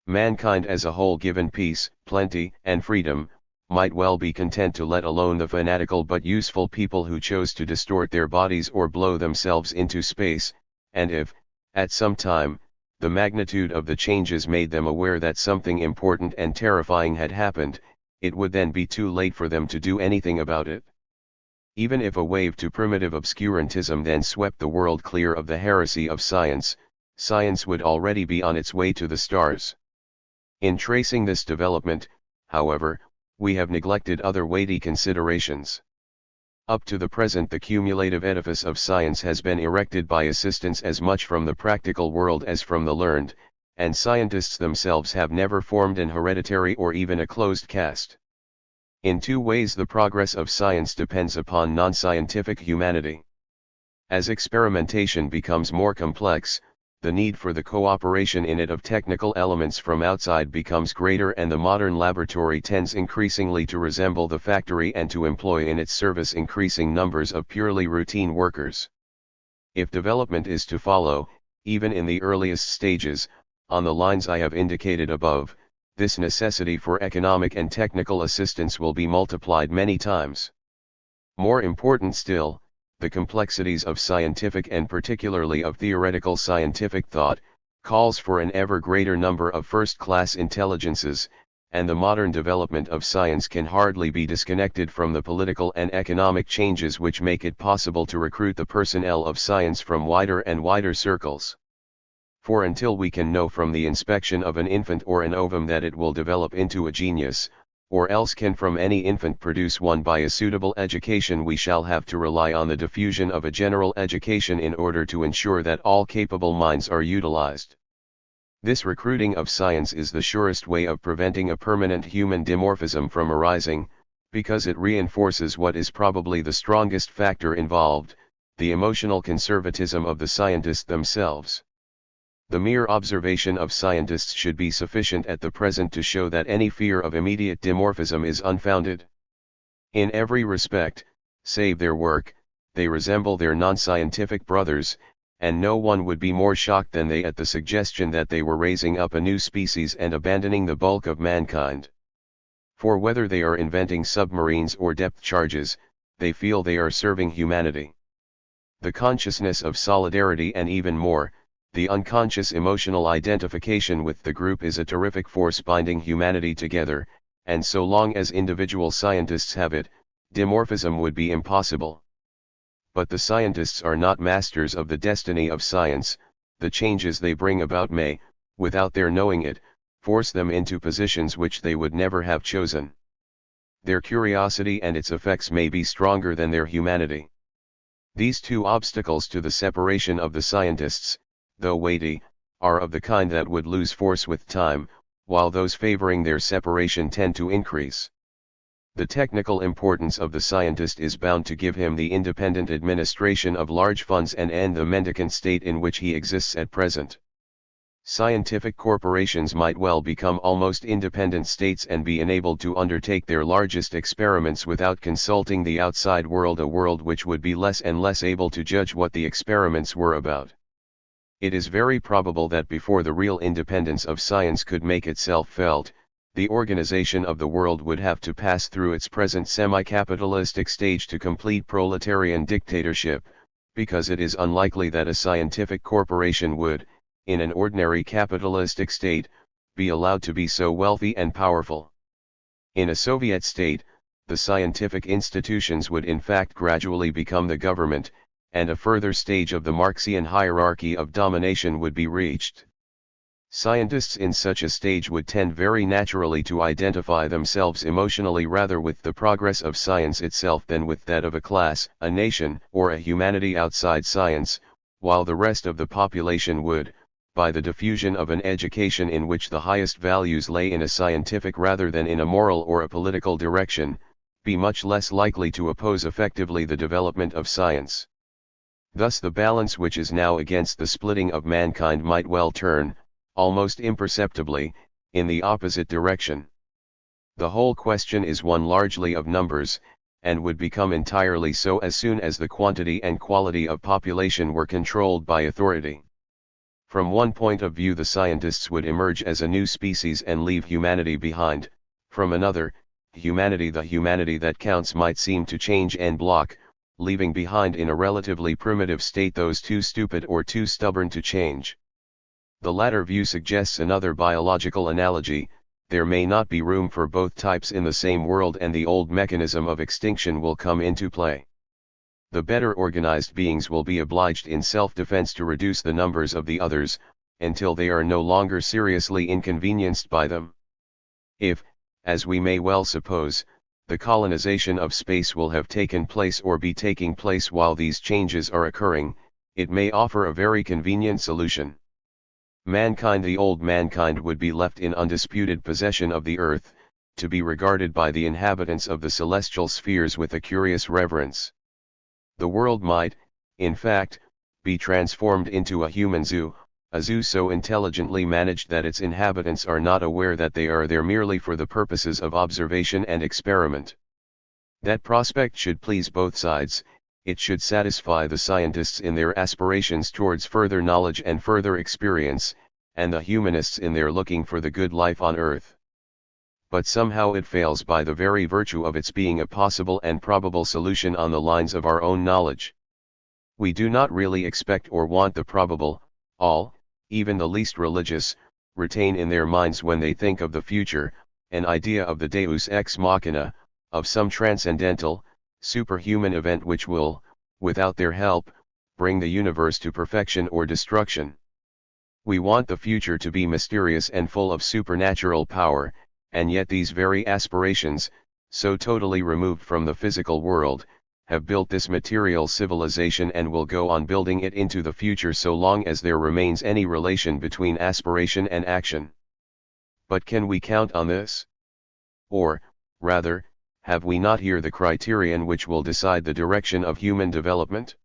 Mankind as a whole, given peace, plenty, and freedom, might well be content to let alone the fanatical but useful people who chose to distort their bodies or blow themselves into space, and if, at some time, the magnitude of the changes made them aware that something important and terrifying had happened, it would then be too late for them to do anything about it. Even if a wave to primitive obscurantism then swept the world clear of the heresy of science, science would already be on its way to the stars. In tracing this development, however, we have neglected other weighty considerations. Up to the present, the cumulative edifice of science has been erected by assistance as much from the practical world as from the learned, and scientists themselves have never formed an hereditary or even a closed caste. In two ways the progress of science depends upon non-scientific humanity. As experimentation becomes more complex, the need for the cooperation in it of technical elements from outside becomes greater, and the modern laboratory tends increasingly to resemble the factory and to employ in its service increasing numbers of purely routine workers. If development is to follow, even in the earliest stages, on the lines I have indicated above, this necessity for economic and technical assistance will be multiplied many times. More important still, the complexities of scientific and particularly of theoretical scientific thought, calls for an ever greater number of first-class intelligences, and the modern development of science can hardly be disconnected from the political and economic changes which make it possible to recruit the personnel of science from wider and wider circles. For until we can know from the inspection of an infant or an ovum that it will develop into a genius, or else can from any infant produce one by a suitable education. We shall have to rely on the diffusion of a general education in order to ensure that all capable minds are utilized. This recruiting of science is the surest way of preventing a permanent human dimorphism from arising, because it reinforces what is probably the strongest factor involved, the emotional conservatism of the scientists themselves. The mere observation of scientists should be sufficient at the present to show that any fear of immediate dimorphism is unfounded. In every respect, save their work, they resemble their non-scientific brothers, and no one would be more shocked than they at the suggestion that they were raising up a new species and abandoning the bulk of mankind. For whether they are inventing submarines or depth charges, they feel they are serving humanity. The consciousness of solidarity and even more, the unconscious emotional identification with the group is a terrific force binding humanity together, and so long as individual scientists have it, dimorphism would be impossible. But the scientists are not masters of the destiny of science. The changes they bring about may, without their knowing it, force them into positions which they would never have chosen. Their curiosity and its effects may be stronger than their humanity. These two obstacles to the separation of the scientists, though weighty, are of the kind that would lose force with time, while those favoring their separation tend to increase. The technical importance of the scientist is bound to give him the independent administration of large funds and end the mendicant state in which he exists at present. Scientific corporations might well become almost independent states and be enabled to undertake their largest experiments without consulting the outside world, a world which would be less and less able to judge what the experiments were about. It is very probable that before the real independence of science could make itself felt, the organization of the world would have to pass through its present semi-capitalistic stage to complete proletarian dictatorship, because it is unlikely that a scientific corporation would, in an ordinary capitalistic state, be allowed to be so wealthy and powerful. In a Soviet state, the scientific institutions would in fact gradually become the government, and a further stage of the Marxian hierarchy of domination would be reached. Scientists in such a stage would tend very naturally to identify themselves emotionally rather with the progress of science itself than with that of a class, a nation, or a humanity outside science, while the rest of the population would, by the diffusion of an education in which the highest values lay in a scientific rather than in a moral or a political direction, be much less likely to oppose effectively the development of science. Thus the balance which is now against the splitting of mankind might well turn, almost imperceptibly, in the opposite direction. The whole question is one largely of numbers, and would become entirely so as soon as the quantity and quality of population were controlled by authority. From one point of view the scientists would emerge as a new species and leave humanity behind. From another, the humanity that counts might seem to change en bloc, leaving behind in a relatively primitive state those too stupid or too stubborn to change. The latter view suggests another biological analogy: there may not be room for both types in the same world, and the old mechanism of extinction will come into play. The better organized beings will be obliged in self-defense to reduce the numbers of the others, until they are no longer seriously inconvenienced by them. If, as we may well suppose, the colonization of space will have taken place or be taking place while these changes are occurring, it may offer a very convenient solution. Mankind, the old mankind, would be left in undisputed possession of the earth, to be regarded by the inhabitants of the celestial spheres with a curious reverence. The world might, in fact, be transformed into a human zoo, a zoo so intelligently managed that its inhabitants are not aware that they are there merely for the purposes of observation and experiment. That prospect should please both sides. It should satisfy the scientists in their aspirations towards further knowledge and further experience, and the humanists in their looking for the good life on earth. But somehow it fails by the very virtue of its being a possible and probable solution on the lines of our own knowledge. We do not really expect or want the probable. All, even the least religious, retain in their minds when they think of the future, an idea of the deus ex machina, of some transcendental, superhuman event which will, without their help, bring the universe to perfection or destruction. We want the future to be mysterious and full of supernatural power, and yet these very aspirations, so totally removed from the physical world, have built this material civilization and will go on building it into the future so long as there remains any relation between aspiration and action. But can we count on this? Or, rather, have we not here the criterion which will decide the direction of human development?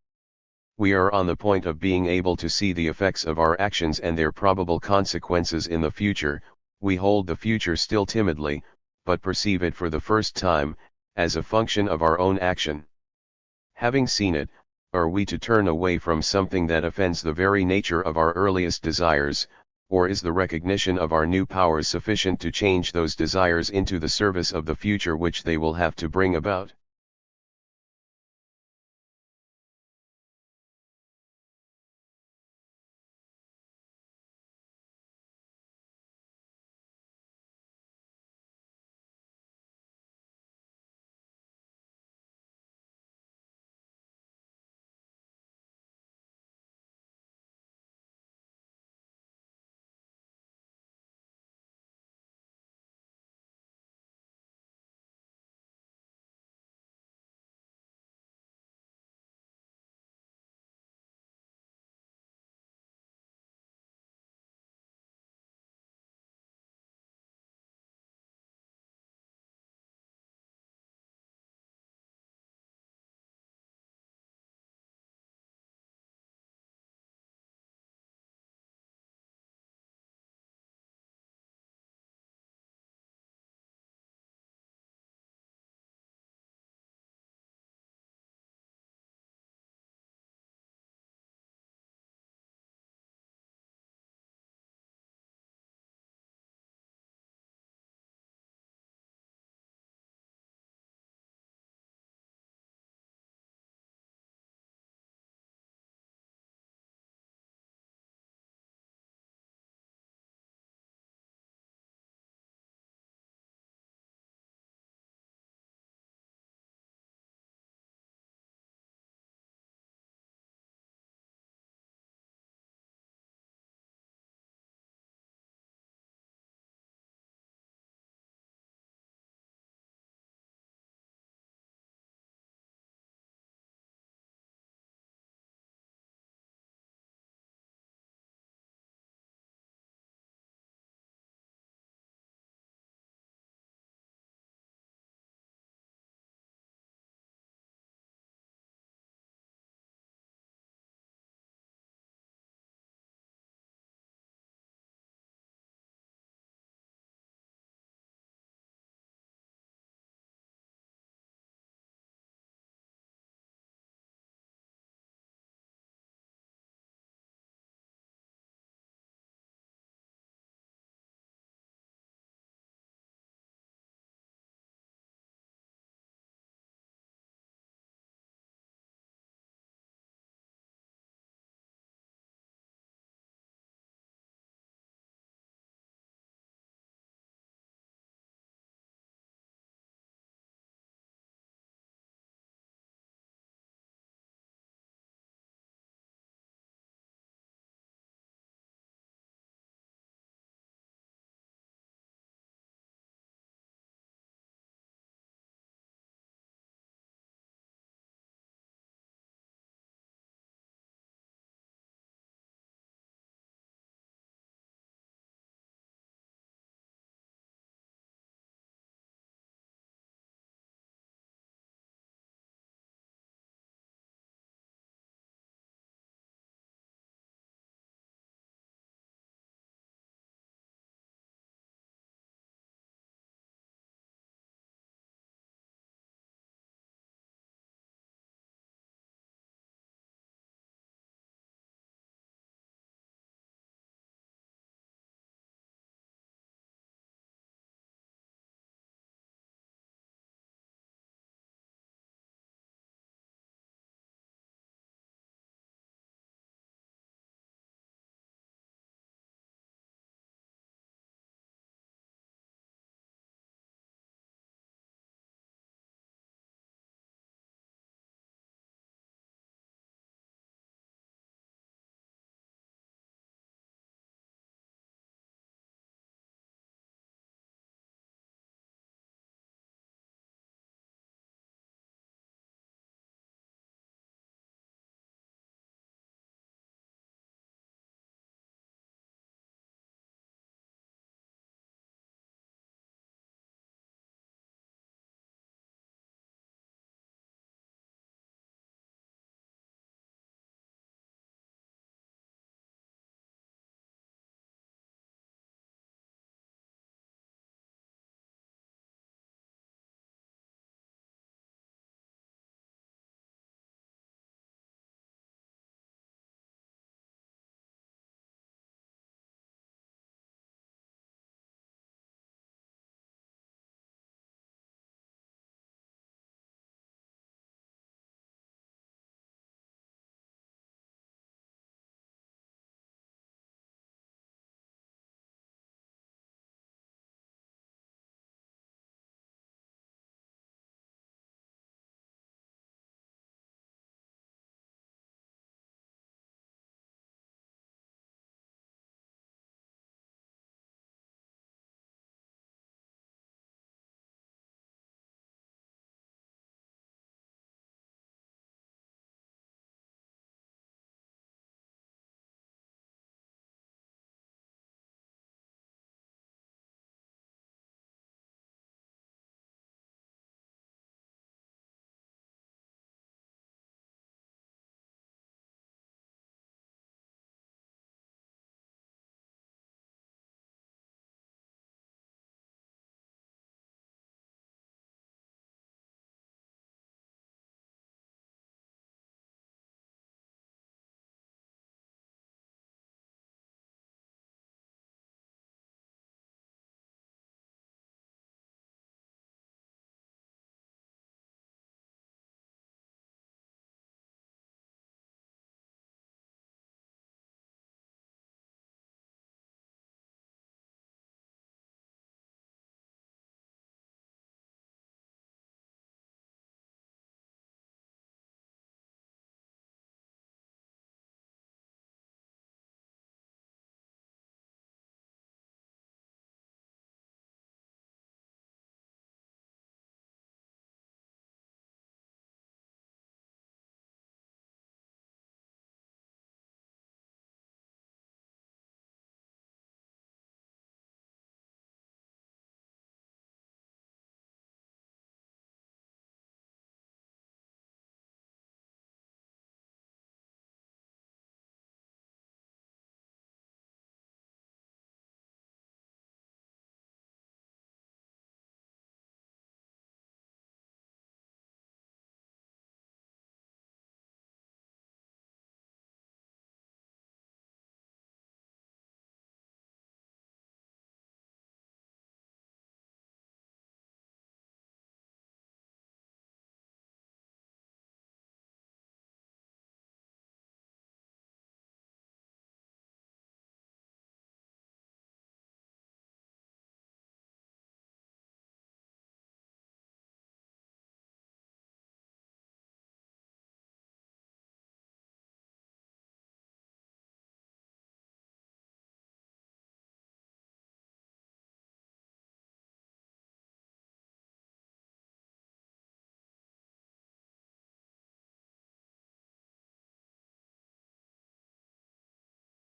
We are on the point of being able to see the effects of our actions and their probable consequences in the future. We hold the future still timidly, but perceive it for the first time, as a function of our own action. Having seen it, are we to turn away from something that offends the very nature of our earliest desires, or is the recognition of our new powers sufficient to change those desires into the service of the future which they will have to bring about?